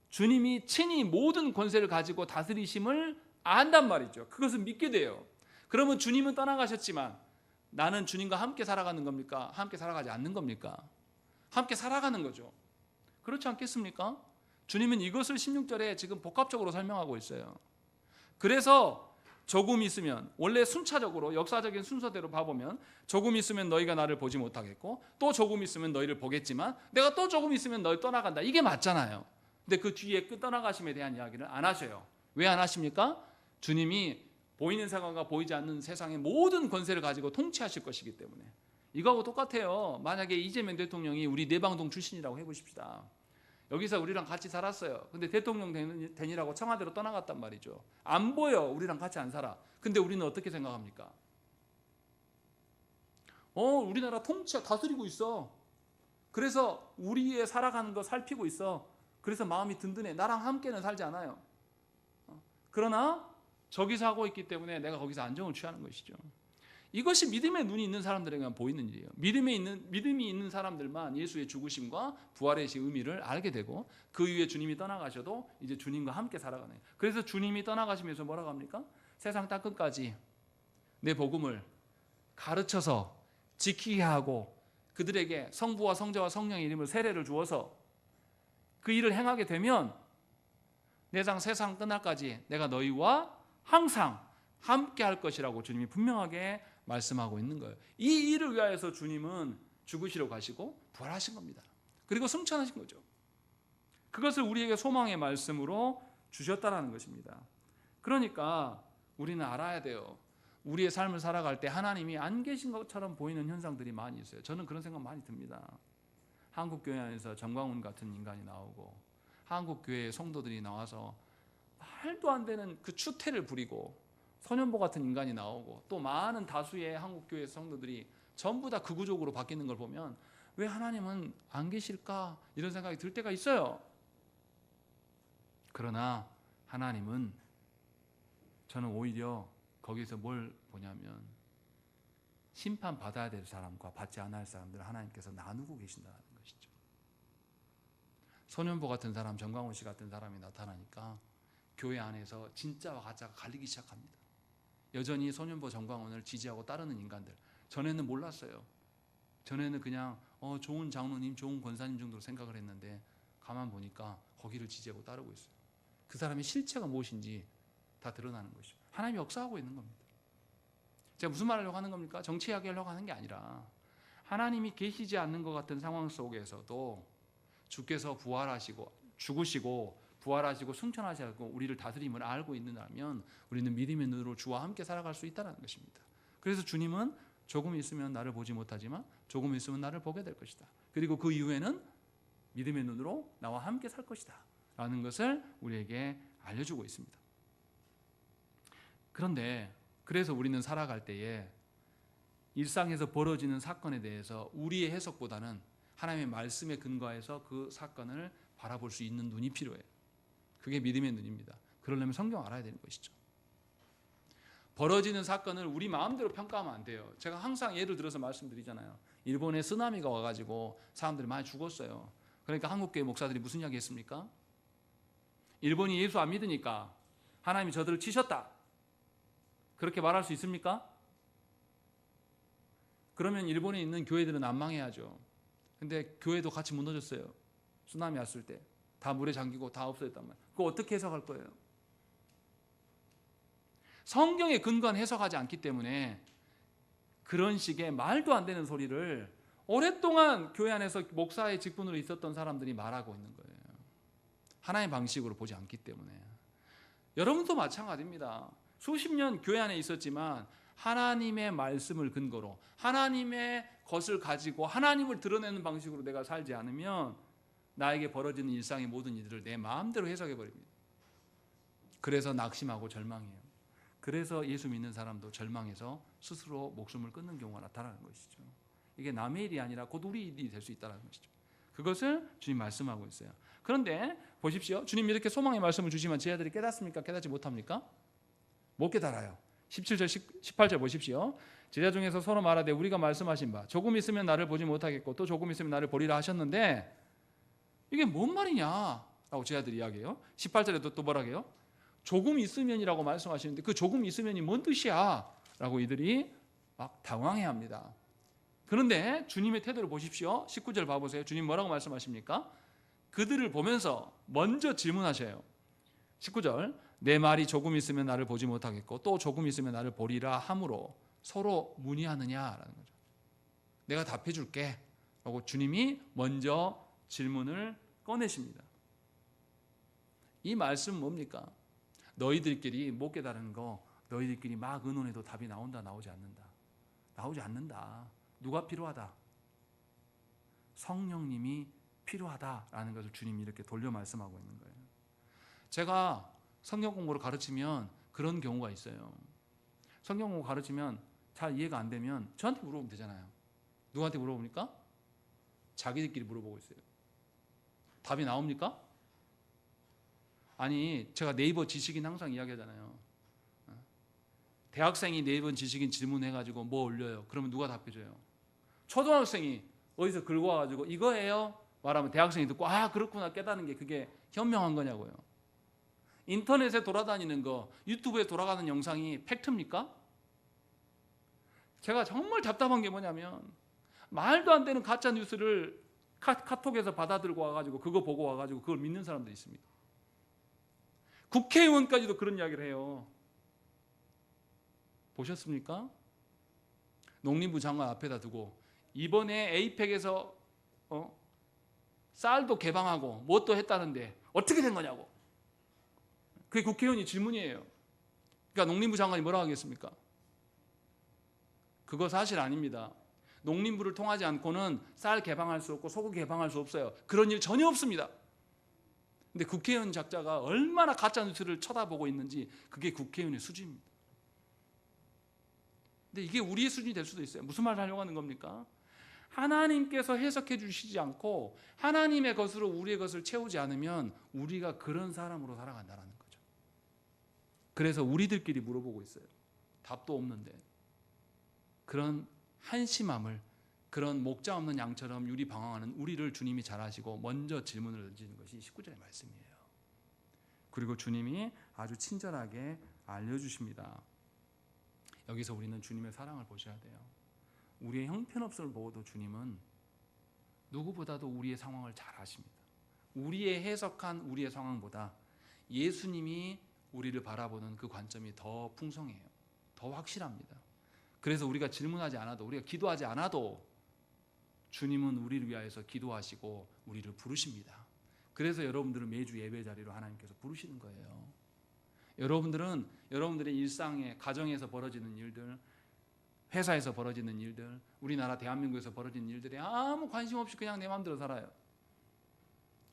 주님이 친히 모든 권세를 가지고 다스리심을 안단 말이죠. 그것을 믿게 돼요. 그러면 주님은 떠나가셨지만 나는 주님과 함께 살아가는 겁니까? 함께 살아가지 않는 겁니까? 함께 살아가는 거죠. 그렇지 않겠습니까? 주님은 이것을 16절에 지금 복합적으로 설명하고 있어요. 그래서 조금 있으면, 원래 순차적으로 역사적인 순서대로 봐보면 조금 있으면 너희가 나를 보지 못하겠고 또 조금 있으면 너희를 보겠지만 내가 또 조금 있으면 너희 떠나간다. 이게 맞잖아요. 근데 그 뒤에 그 떠나가심에 대한 이야기를 안 하셔요. 왜 안 하십니까? 주님이 보이는 세상과 보이지 않는 세상의 모든 권세를 가지고 통치하실 것이기 때문에. 이거하고 똑같아요. 만약에 이재명 대통령이 우리 내방동 출신이라고 해보십시다. 여기서 우리랑 같이 살았어요. 근데 대통령 되니라고 청와대로 떠나갔단 말이죠. 안 보여. 우리랑 같이 안 살아. 근데 우리는 어떻게 생각합니까? 우리나라 다스리고 있어. 그래서 우리의 살아가는 거 살피고 있어. 그래서 마음이 든든해. 나랑 함께는 살지 않아요. 그러나 저기서 하고 있기 때문에 내가 거기서 안정을 취하는 것이죠. 이것이 믿음의 눈이 있는 사람들에게만 보이는 일이에요. 믿음이 있는 사람들만 예수의 죽으심과 부활의 의미를 알게 되고 그 이후에 주님이 떠나가셔도 이제 주님과 함께 살아가네요. 그래서 주님이 떠나가시면서 뭐라고 합니까? 세상 땅끝까지 내 복음을 가르쳐서 지키게 하고 그들에게 성부와 성자와 성령의 이름을 세례를 주어서 그 일을 행하게 되면 세상 끝날까지 내가 너희와 항상 함께 할 것이라고 주님이 분명하게 말씀하고 있는 거예요. 이 일을 위하여서 주님은 죽으시러 가시고 부활하신 겁니다. 그리고 승천하신 거죠. 그것을 우리에게 소망의 말씀으로 주셨다라는 것입니다. 그러니까 우리는 알아야 돼요. 우리의 삶을 살아갈 때 하나님이 안 계신 것처럼 보이는 현상들이 많이 있어요. 저는 그런 생각 많이 듭니다. 한국교회 안에서 정광훈 같은 인간이 나오고 한국교회의 성도들이 나와서 말도 안 되는 그 추태를 부리고 소년보 같은 인간이 나오고 또 많은 다수의 한국교회 성도들이 전부 다 극우적으로 바뀌는 걸 보면 왜 하나님은 안 계실까 이런 생각이 들 때가 있어요. 그러나 하나님은 저는 오히려 거기서 뭘 보냐면 심판받아야 될 사람과 받지 않아야 할 사람들을 하나님께서 나누고 계신다는 것이죠. 소년보 같은 사람, 정광훈 씨 같은 사람이 나타나니까 교회 안에서 진짜와 가짜가 갈리기 시작합니다. 여전히 소년보 정광훈을 지지하고 따르는 인간들, 전에는 몰랐어요. 전에는 그냥 좋은 장로님, 좋은 권사님 정도로 생각을 했는데 가만 보니까 거기를 지지하고 따르고 있어요. 그 사람의 실체가 무엇인지 다 드러나는 것이죠. 하나님이 역사하고 있는 겁니다. 제가 무슨 말을 하려고 하는 겁니까? 정치 이야기하려고 하는 게 아니라 하나님이 계시지 않는 것 같은 상황 속에서도 주께서 부활하시고 죽으시고 부활하시고 승천하시고 우리를 다스림을 알고 있느냐면 우리는 믿음의 눈으로 주와 함께 살아갈 수 있다는 것입니다. 그래서 주님은 조금 있으면 나를 보지 못하지만 조금 있으면 나를 보게 될 것이다. 그리고 그 이후에는 믿음의 눈으로 나와 함께 살 것이다 라는 것을 우리에게 알려주고 있습니다. 그런데 그래서 우리는 살아갈 때에 일상에서 벌어지는 사건에 대해서 우리의 해석보다는 하나님의 말씀에 근거해서 그 사건을 바라볼 수 있는 눈이 필요해요. 그게 믿음의 눈입니다. 그러려면 성경 알아야 되는 것이죠. 벌어지는 사건을 우리 마음대로 평가하면 안 돼요. 제가 항상 예를 들어서 말씀드리잖아요. 일본에 쓰나미가 와가지고 사람들이 많이 죽었어요. 그러니까 한국교회 목사들이 무슨 이야기 했습니까? 일본이 예수 안 믿으니까 하나님이 저들을 치셨다. 그렇게 말할 수 있습니까? 그러면 일본에 있는 교회들은 안 망해야죠. 근데 교회도 같이 무너졌어요. 쓰나미 왔을 때. 다 물에 잠기고 다 없어졌단 말이에요. 그거 어떻게 해석할 거예요? 성경에 근거한 해석하지 않기 때문에 그런 식의 말도 안 되는 소리를 오랫동안 교회 안에서 목사의 직분으로 있었던 사람들이 말하고 있는 거예요. 하나의 방식으로 보지 않기 때문에. 여러분도 마찬가지입니다. 수십 년 교회 안에 있었지만 하나님의 말씀을 근거로 하나님의 것을 가지고 하나님을 드러내는 방식으로 내가 살지 않으면 나에게 벌어지는 일상의 모든 일들을 내 마음대로 해석해 버립니다. 그래서 낙심하고 절망해요. 그래서 예수 믿는 사람도 절망해서 스스로 목숨을 끊는 경우가 나타나는 것이죠. 이게 남의 일이 아니라 곧 우리 일이 될 수 있다는 것이죠. 그것을 주님 말씀하고 있어요. 그런데 보십시오. 주님 이렇게 소망의 말씀을 주시면 제자들이 깨닫습니까? 깨닫지 못합니까? 못 깨달아요. 17절 18절 보십시오. 제자 중에서 서로 말하되 우리가 말씀하신 바 조금 있으면 나를 보지 못하겠고 또 조금 있으면 나를 보리라 하셨는데 이게 뭔 말이냐 라고 제자들이 이야기해요. 18절에도 또 뭐라고 해요? 조금 있으면이라고 말씀하시는데 그 조금 있으면이 뭔 뜻이야? 라고 이들이 막 당황해합니다. 그런데 주님의 태도를 보십시오. 19절 봐보세요. 주님 뭐라고 말씀하십니까? 그들을 보면서 먼저 질문하셔요. 19절 내 말이 조금 있으면 나를 보지 못하겠고 또 조금 있으면 나를 보리라 함으로 서로 문의하느냐라는 거죠. 내가 답해 줄게 라고 주님이 먼저 질문을 꺼내십니다. 이 말씀은 뭡니까? 너희들끼리 못 깨달은 거 너희들끼리 막 의논해도 답이 나오지 않는다. 나오지 않는다. 누가 필요하다? 성령님이 필요하다라는 것을 주님이 이렇게 돌려 말씀하고 있는 거예요. 제가 성경 공부를 가르치면 그런 경우가 있어요. 성경 공부 가르치면 잘 이해가 안 되면 저한테 물어보면 되잖아요. 누구한테 물어봅니까? 자기들끼리 물어보고 있어요. 답이 나옵니까? 아니 제가 네이버 지식인 항상 이야기하잖아요. 대학생이 네이버 지식인 질문해가지고 뭐 올려요. 그러면 누가 답해줘요? 초등학생이 어디서 긁어와가지고 이거예요? 말하면 대학생이 듣고 아 그렇구나 깨닫는 게 그게 현명한 거냐고요. 인터넷에 돌아다니는 거 유튜브에 돌아가는 영상이 팩트입니까? 제가 정말 답답한 게 뭐냐면 말도 안 되는 가짜 뉴스를 카톡에서 받아들고 와가지고 그거 보고 와가지고 그걸 믿는 사람들이 있습니다. 국회의원까지도 그런 이야기를 해요. 보셨습니까? 농림부 장관 앞에다 두고 이번에 에이펙에서 쌀도 개방하고 뭣도 했다는데 어떻게 된 거냐고. 그게 국회의원이 질문이에요. 그러니까 농림부 장관이 뭐라고 하겠습니까? 그거 사실 아닙니다. 농림부를 통하지 않고는 쌀 개방할 수 없고 소고기 개방할 수 없어요. 그런 일 전혀 없습니다. 근데 국회의원 작자가 얼마나 가짜 뉴스를 쳐다보고 있는지 그게 국회의원의 수준입니다. 근데 이게 우리의 수준이 될 수도 있어요. 무슨 말을 하려고 하는 겁니까? 하나님께서 해석해 주시지 않고 하나님의 것으로 우리의 것을 채우지 않으면 우리가 그런 사람으로 살아간다는 거죠. 그래서 우리들끼리 물어보고 있어요. 답도 없는데. 그런 한심함을 그런 목자 없는 양처럼 유리방황하는 우리를 주님이 잘 아시고 먼저 질문을 던지는 것이 19절의 말씀이에요. 그리고 주님이 아주 친절하게 알려주십니다. 여기서 우리는 주님의 사랑을 보셔야 돼요. 우리의 형편없음을 보고도 주님은 누구보다도 우리의 상황을 잘 아십니다. 우리의 해석한 우리의 상황보다 예수님이 우리를 바라보는 그 관점이 더 풍성해요. 더 확실합니다. 그래서 우리가 질문하지 않아도 우리가 기도하지 않아도 주님은 우리를 위하여서 기도하시고 우리를 부르십니다. 그래서 여러분들은 매주 예배 자리로 하나님께서 부르시는 거예요. 여러분들은 여러분들의 일상에 가정에서 벌어지는 일들, 회사에서 벌어지는 일들, 우리나라 대한민국에서 벌어지는 일들에 아무 관심 없이 그냥 내 마음대로 살아요.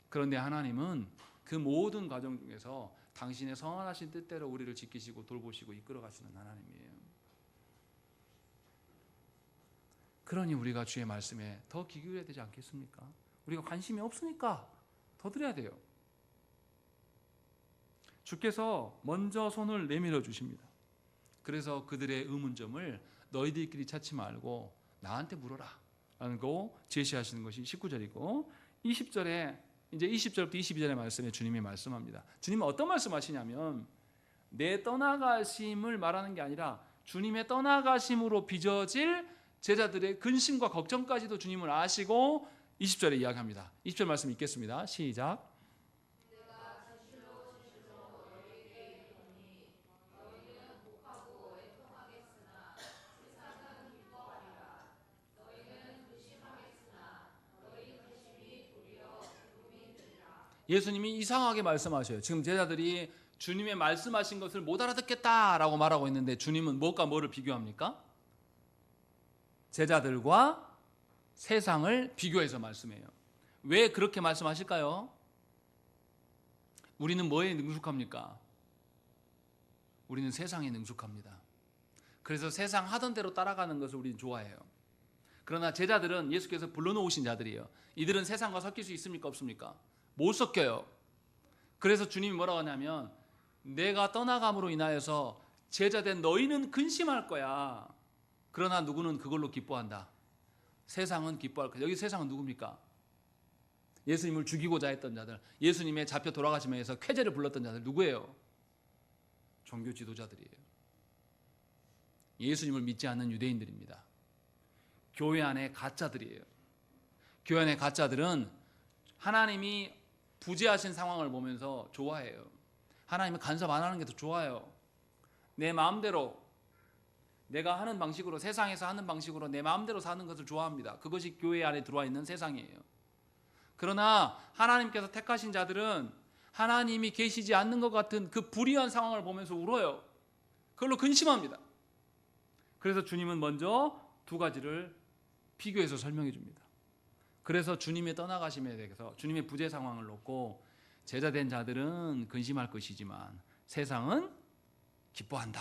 그런데 하나님은 그 모든 과정 중에서 당신의 선하신 뜻대로 우리를 지키시고 돌보시고 이끌어 가시는 하나님이에요. 그러니 우리가 주의 말씀에 더 귀 기울여야 되지 않겠습니까? 우리가 관심이 없으니까 더 드려야 돼요. 주께서 먼저 손을 내밀어 주십니다. 그래서 그들의 의문점을 너희들끼리 찾지 말고 나한테 물어라 라는 거 제시하시는 것이 19절이고 20절에 이제 20절부터 22절의 말씀에 주님이 말씀합니다. 주님은 어떤 말씀하시냐면 내 떠나가심을 말하는 게 아니라 주님의 떠나가심으로 빚어질 제자들의 근심과 걱정까지도 주님을 아시고 20절에 이야기합니다. 20절 말씀 읽겠습니다. 시작. 예수님이 이상하게 말씀하셔요. 지금 제자들이 주님의 말씀하신 것을 못 알아듣겠다라고 말하고 있는데 주님은 무엇과 뭐를 비교합니까? 제자들과 세상을 비교해서 말씀해요. 왜 그렇게 말씀하실까요? 우리는 뭐에 능숙합니까? 우리는 세상에 능숙합니다. 그래서 세상 하던 대로 따라가는 것을 우리는 좋아해요. 그러나 제자들은 예수께서 불러놓으신 자들이에요. 이들은 세상과 섞일 수 있습니까? 없습니까? 못 섞여요. 그래서 주님이 뭐라고 하냐면 내가 떠나감으로 인하여서 제자된 너희는 근심할 거야. 그러나 누구는 그걸로 기뻐한다. 세상은 기뻐할 거야. 여기 세상은 누굽니까? 예수님을 죽이고자 했던 자들, 예수님의 잡혀 돌아가시면서 쾌제를 불렀던 자들 누구예요? 종교 지도자들이에요. 예수님을 믿지 않는 유대인들입니다. 교회 안에 가짜들이에요. 교회 안에 가짜들은 하나님이 부재하신 상황을 보면서 좋아해요. 하나님이 간섭 안 하는 게 더 좋아요. 내 마음대로 내가 하는 방식으로, 세상에서 하는 방식으로 내 마음대로 사는 것을 좋아합니다. 그것이 교회 안에 들어와 있는 세상이에요. 그러나 하나님께서 택하신 자들은 하나님이 계시지 않는 것 같은 그 불의한 상황을 보면서 울어요. 그걸로 근심합니다. 그래서 주님은 먼저 두 가지를 비교해서 설명해 줍니다. 그래서 주님의 떠나가심에 대해서 주님의 부재 상황을 놓고 제자된 자들은 근심할 것이지만 세상은 기뻐한다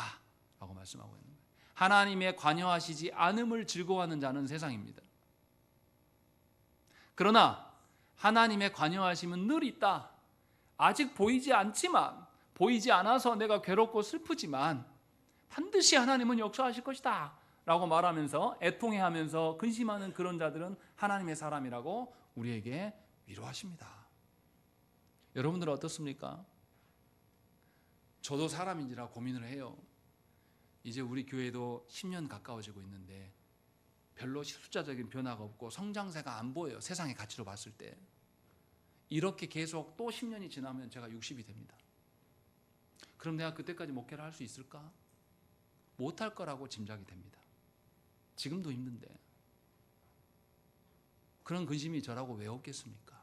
라고 말씀하고 있는 거예요. 하나님의 관여하시지 않음을 즐거워하는 자는 세상입니다. 그러나 하나님의 관여하심은 늘 있다. 아직 보이지 않지만, 보이지 않아서 내가 괴롭고 슬프지만 반드시 하나님은 역사하실 것이다 라고 말하면서 애통해하면서 근심하는 그런 자들은 하나님의 사람이라고 우리에게 위로하십니다. 여러분들은 어떻습니까? 저도 사람인지라 고민을 해요. 이제 우리 교회도 10년 가까워지고 있는데 별로 숫자적인 변화가 없고 성장세가 안 보여요. 세상의 가치로 봤을 때. 이렇게 계속 또 10년이 지나면 제가 60이 됩니다. 그럼 내가 그때까지 목회를 할 수 있을까? 못할 거라고 짐작이 됩니다. 지금도 힘든데 그런 근심이 저라고 왜 없겠습니까?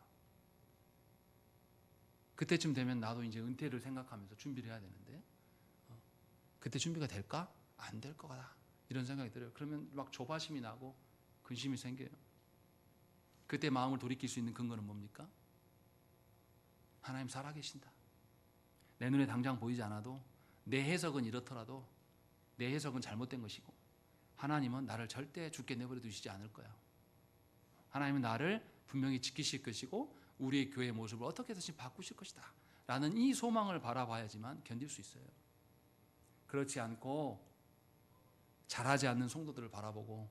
그때쯤 되면 나도 이제 은퇴를 생각하면서 준비를 해야 되는데 그때 준비가 될까? 안 될 거다 이런 생각이 들어요. 그러면 막 조바심이 나고 근심이 생겨요. 그때 마음을 돌이킬 수 있는 근거는 뭡니까? 하나님 살아계신다. 내 눈에 당장 보이지 않아도 내 해석은 이렇더라도 내 해석은 잘못된 것이고 하나님은 나를 절대 죽게 내버려 두시지 않을 거야. 하나님은 나를 분명히 지키실 것이고 우리의 교회의 모습을 어떻게 해서든 바꾸실 것이다 라는 이 소망을 바라봐야지만 견딜 수 있어요. 그렇지 않고 잘하지 않는 성도들을 바라보고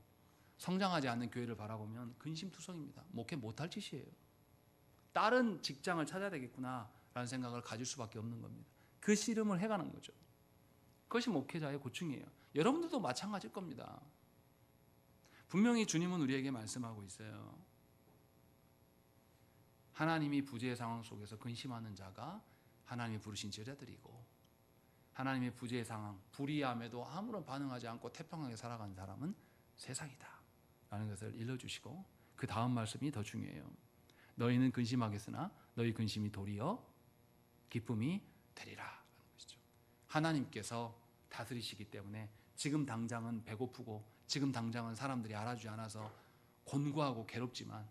성장하지 않는 교회를 바라보면 근심투성입니다. 목회 못할 짓이에요. 다른 직장을 찾아야 되겠구나 라는 생각을 가질 수밖에 없는 겁니다. 그 씨름을 해가는 거죠. 그것이 목회자의 고충이에요. 여러분들도 마찬가지일 겁니다. 분명히 주님은 우리에게 말씀하고 있어요. 하나님이 부재의 상황 속에서 근심하는 자가 하나님이 부르신 제자들이고 하나님의 부재의 상황, 불의함에도 아무런 반응하지 않고 태평하게 살아가는 사람은 세상이다 라는 것을 일러주시고 그 다음 말씀이 더 중요해요. 너희는 근심하겠으나 너희 근심이 도리어 기쁨이 되리라 라는 것이죠. 하나님께서 다스리시기 때문에 지금 당장은 배고프고 지금 당장은 사람들이 알아주지 않아서 곤고하고 괴롭지만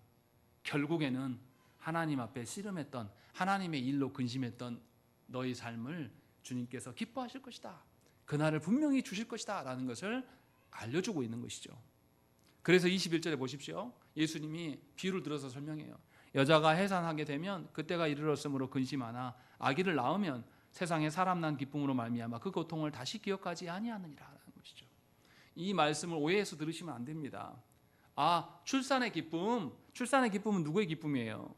결국에는 하나님 앞에 씨름했던 하나님의 일로 근심했던 너희 삶을 주님께서 기뻐하실 것이다. 그날을 분명히 주실 것이다 라는 것을 알려주고 있는 것이죠. 그래서 21절에 보십시오. 예수님이 비유를 들어서 설명해요. 여자가 해산하게 되면 그때가 이르렀으므로 근심하나 아기를 낳으면 세상에 사람 난 기쁨으로 말미암아 그 고통을 다시 기억하지 아니하느니라는 것이죠. 이 말씀을 오해해서 들으시면 안 됩니다. 출산의 기쁨은 누구의 기쁨이에요?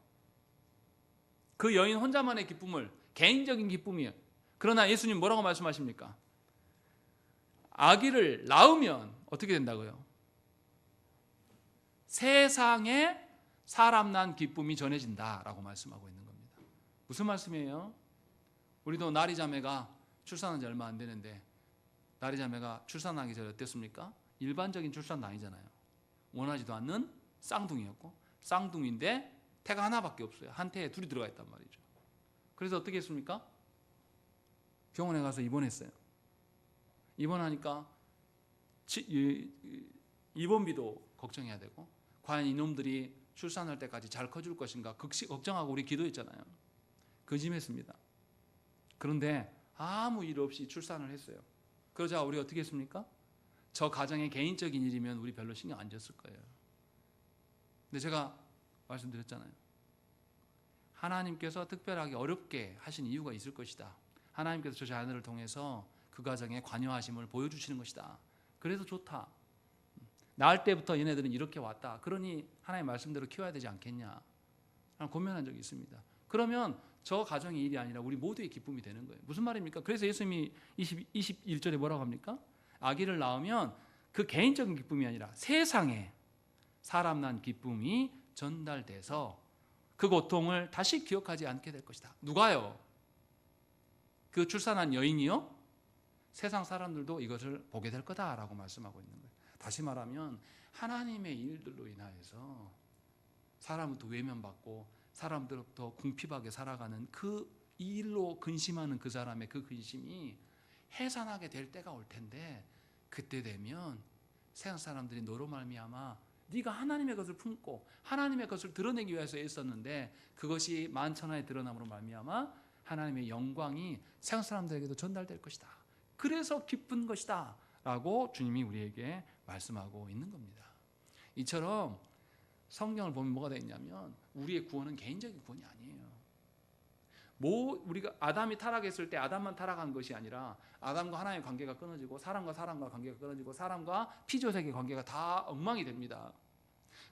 그 여인 혼자만의 기쁨을, 개인적인 기쁨이에요. 그러나 예수님 뭐라고 말씀하십니까? 아기를 낳으면 어떻게 된다고요? 세상에 사람 난 기쁨이 전해진다라고 말씀하고 있는 겁니다. 무슨 말씀이에요? 우리도 나리 자매가 출산한 지 얼마 안 되는데 나리 자매가 출산하기 전에 어땠습니까? 일반적인 출산은 아니잖아요. 원하지도 않는 쌍둥이였고, 쌍둥이인데 태가 하나밖에 없어요. 한 태에 둘이 들어가 있단 말이죠. 그래서 어떻게 했습니까? 병원에 가서 입원했어요. 입원하니까 입원비도 걱정해야 되고, 과연 이놈들이 출산할 때까지 잘 커줄 것인가 걱정하고 우리 기도했잖아요. 근심했습니다. 그런데 아무 일 없이 출산을 했어요. 그러자 우리 어떻게 했습니까? 저 가정의 개인적인 일이면 우리 별로 신경 안 줬을 거예요. 근데 제가 말씀드렸잖아요. 하나님께서 특별하게 어렵게 하신 이유가 있을 것이다. 하나님께서 저 자녀를 통해서 그 가정에 관여하심을 보여주시는 것이다. 그래서 좋다. 낳을 때부터 얘네들은 이렇게 왔다. 그러니 하나님 말씀대로 키워야 되지 않겠냐. 고민한 적이 있습니다. 그러면 저 가정의 일이 아니라 우리 모두의 기쁨이 되는 거예요. 무슨 말입니까? 그래서 예수님이 21절에 뭐라고 합니까? 아기를 낳으면 그 개인적인 기쁨이 아니라 세상에 사람 난 기쁨이 전달돼서 그 고통을 다시 기억하지 않게 될 것이다. 누가요? 그 출산한 여인이요? 세상 사람들도 이것을 보게 될 거다라고 말씀하고 있는 거예요. 다시 말하면 하나님의 일들로 인하여서 사람부터 외면받고 사람들부터 궁핍하게 살아가는 그 일로 근심하는 그 사람의 그 근심이 해산하게 될 때가 올 텐데, 그때 되면 세상 사람들이 너로 말미암아 네가 하나님의 것을 품고 하나님의 것을 드러내기 위해서 애썼는데 그것이 만천하에 드러남으로 말미암아 하나님의 영광이 세상 사람들에게도 전달될 것이다. 그래서 기쁜 것이다 라고 주님이 우리에게 말씀하고 있는 겁니다. 이처럼 성경을 보면 뭐가 되어 있냐면 우리의 구원은 개인적인 구원이 아니에요. 우리가 아담이 타락했을 때 아담만 타락한 것이 아니라 아담과 하나님의 관계가 끊어지고 사람과 관계가 끊어지고 사람과 피조세계 관계가 다 엉망이 됩니다.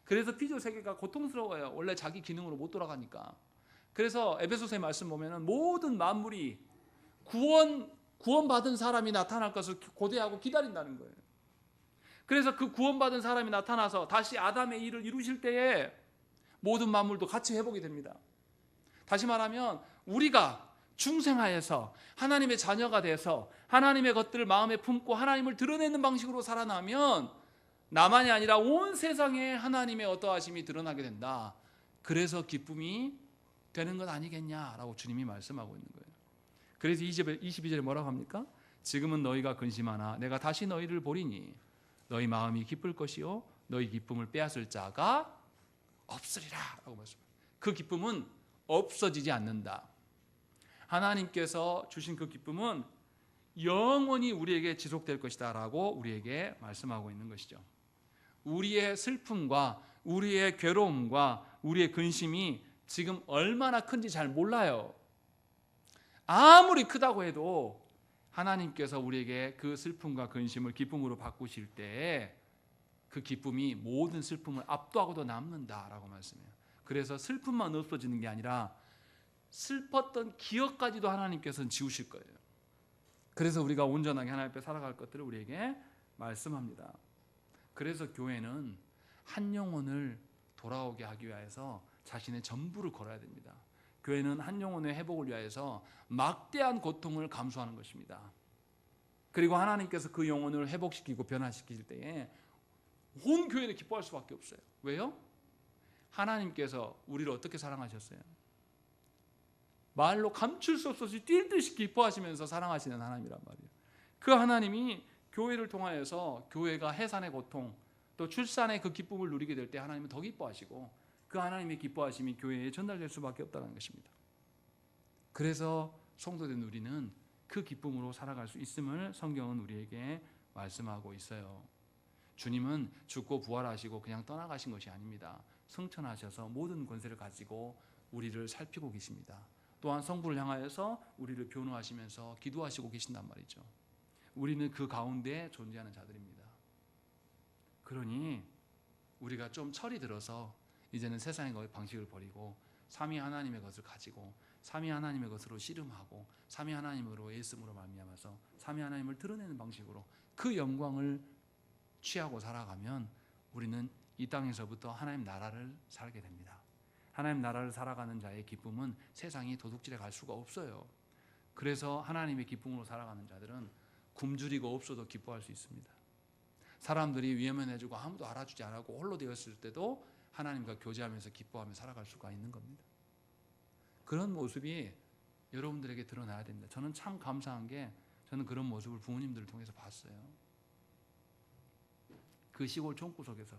그래서 피조세계가 고통스러워요. 원래 자기 기능으로 못 돌아가니까. 그래서 에베소서의 말씀 보면은 모든 만물이 구원받은 사람이 나타날 것을 고대하고 기다린다는 거예요. 그래서 그 구원받은 사람이 나타나서 다시 아담의 일을 이루실 때에 모든 만물도 같이 회복이 됩니다. 다시 말하면 우리가 중생하여서 하나님의 자녀가 돼서 하나님의 것들을 마음에 품고 하나님을 드러내는 방식으로 살아나면 나만이 아니라 온 세상에 하나님의 어떠하심이 드러나게 된다. 그래서 기쁨이 되는 것 아니겠냐라고 주님이 말씀하고 있는 거예요. 그래서 22절에 뭐라고 합니까? 지금은 너희가 근심하나 내가 다시 너희를 보리니 너희 마음이 기쁠 것이요 너희 기쁨을 빼앗을 자가 없으리라 라고 말씀합니다. 그 기쁨은 없어지지 않는다. 하나님께서 주신 그 기쁨은 영원히 우리에게 지속될 것이다 라고 우리에게 말씀하고 있는 것이죠. 우리의 슬픔과 우리의 괴로움과 우리의 근심이 지금 얼마나 큰지 잘 몰라요. 아무리 크다고 해도 하나님께서 우리에게 그 슬픔과 근심을 기쁨으로 바꾸실 때 그 기쁨이 모든 슬픔을 압도하고도 남는다라고 말씀해요. 그래서 슬픔만 없어지는 게 아니라 슬펐던 기억까지도 하나님께서는 지우실 거예요. 그래서 우리가 온전하게 하나님 앞에 살아갈 것들을 우리에게 말씀합니다. 그래서 교회는 한 영혼을 돌아오게 하기 위해서 자신의 전부를 걸어야 됩니다. 교회는 한 영혼의 회복을 위해서 막대한 고통을 감수하는 것입니다. 그리고 하나님께서 그 영혼을 회복시키고 변화시킬 때에 온 교회는 기뻐할 수밖에 없어요. 왜요? 하나님께서 우리를 어떻게 사랑하셨어요? 말로 감출 수 없이 뛸 듯이 기뻐하시면서 사랑하시는 하나님이란 말이에요. 그 하나님이 교회를 통하여서 교회가 해산의 고통 또 출산의 그 기쁨을 누리게 될 때 하나님은 더 기뻐하시고 그 하나님의 기뻐하심이 교회에 전달될 수밖에 없다는 것입니다. 그래서 성도된 우리는 그 기쁨으로 살아갈 수 있음을 성경은 우리에게 말씀하고 있어요. 주님은 죽고 부활하시고 그냥 떠나가신 것이 아닙니다. 승천하셔서 모든 권세를 가지고 우리를 살피고 계십니다. 또한 성부를 향하여서 우리를 변호하시면서 기도하시고 계신단 말이죠. 우리는 그 가운데 존재하는 자들입니다. 그러니 우리가 좀 철이 들어서 이제는 세상의 방식을 버리고 삼위 하나님의 것을 가지고 삼위 하나님의 것으로 씨름하고 삼위 하나님으로 애씀으로 말미암아서 삼위 하나님을 드러내는 방식으로 그 영광을 취하고 살아가면 우리는 이 땅에서부터 하나님 나라를 살게 됩니다. 하나님 나라를 살아가는 자의 기쁨은 세상이 도둑질해 갈 수가 없어요. 그래서 하나님의 기쁨으로 살아가는 자들은 굶주리고 없어도 기뻐할 수 있습니다. 사람들이 위험해지고 아무도 알아주지 않고 홀로 되었을 때도 하나님과 교제하면서 기뻐하며 살아갈 수가 있는 겁니다. 그런 모습이 여러분들에게 드러나야 됩니다. 저는 참 감사한 게 저는 그런 모습을 부모님들을 통해서 봤어요. 그 시골 총구석에서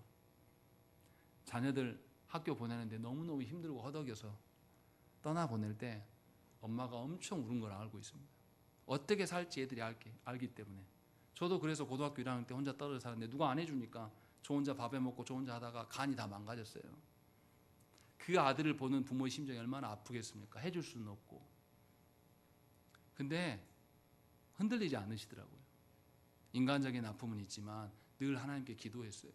자녀들 학교 보내는데 너무너무 힘들고 허덕여서 떠나보낼 때 엄마가 엄청 울은 걸 알고 있습니다. 어떻게 살지 애들이 알기 때문에. 저도 그래서 고등학교 1학년 때 혼자 떨어져 살았는데 누가 안 해주니까 저 혼자 밥해 먹고 저 혼자 하다가 간이 다 망가졌어요. 그 아들을 보는 부모의 심정이 얼마나 아프겠습니까? 해줄 수는 없고. 근데 흔들리지 않으시더라고요. 인간적인 아픔은 있지만 늘 하나님께 기도했어요.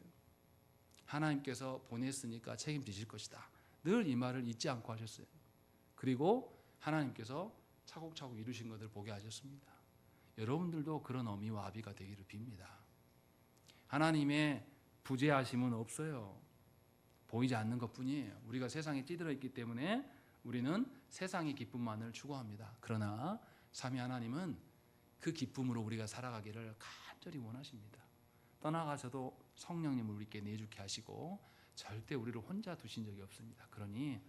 하나님께서 보냈으니까 책임지실 것이다. 늘 이 말을 잊지 않고 하셨어요. 그리고 하나님께서 차곡차곡 이루신 것을 보게 하셨습니다. 여러분들도 그런 어미와 아비가 되기를 빕니다. 하나님의 부재하심은 없어요. 보이지 않는 것뿐이에요. 우리가 세상에 찌들어 있기 때문에 우리는 세상의 기쁨만을 추구합니다. 그러나 삼위 하나님은 그 기쁨으로 우리가 살아가기를 간절히 원하십니다. 떠나가셔도 성령님을 우리께 내주게 하시고 절대 우리를 혼자 두신 적이 없습니다. 그러니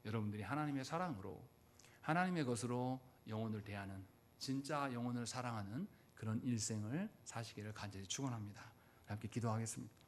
여러분들이 하나님의 사랑으로 하나님의 것으로 영혼을 대하는 진짜 영혼을 사랑하는 그런 일생을 사시기를 간절히 축원합니다. 함께 기도하겠습니다.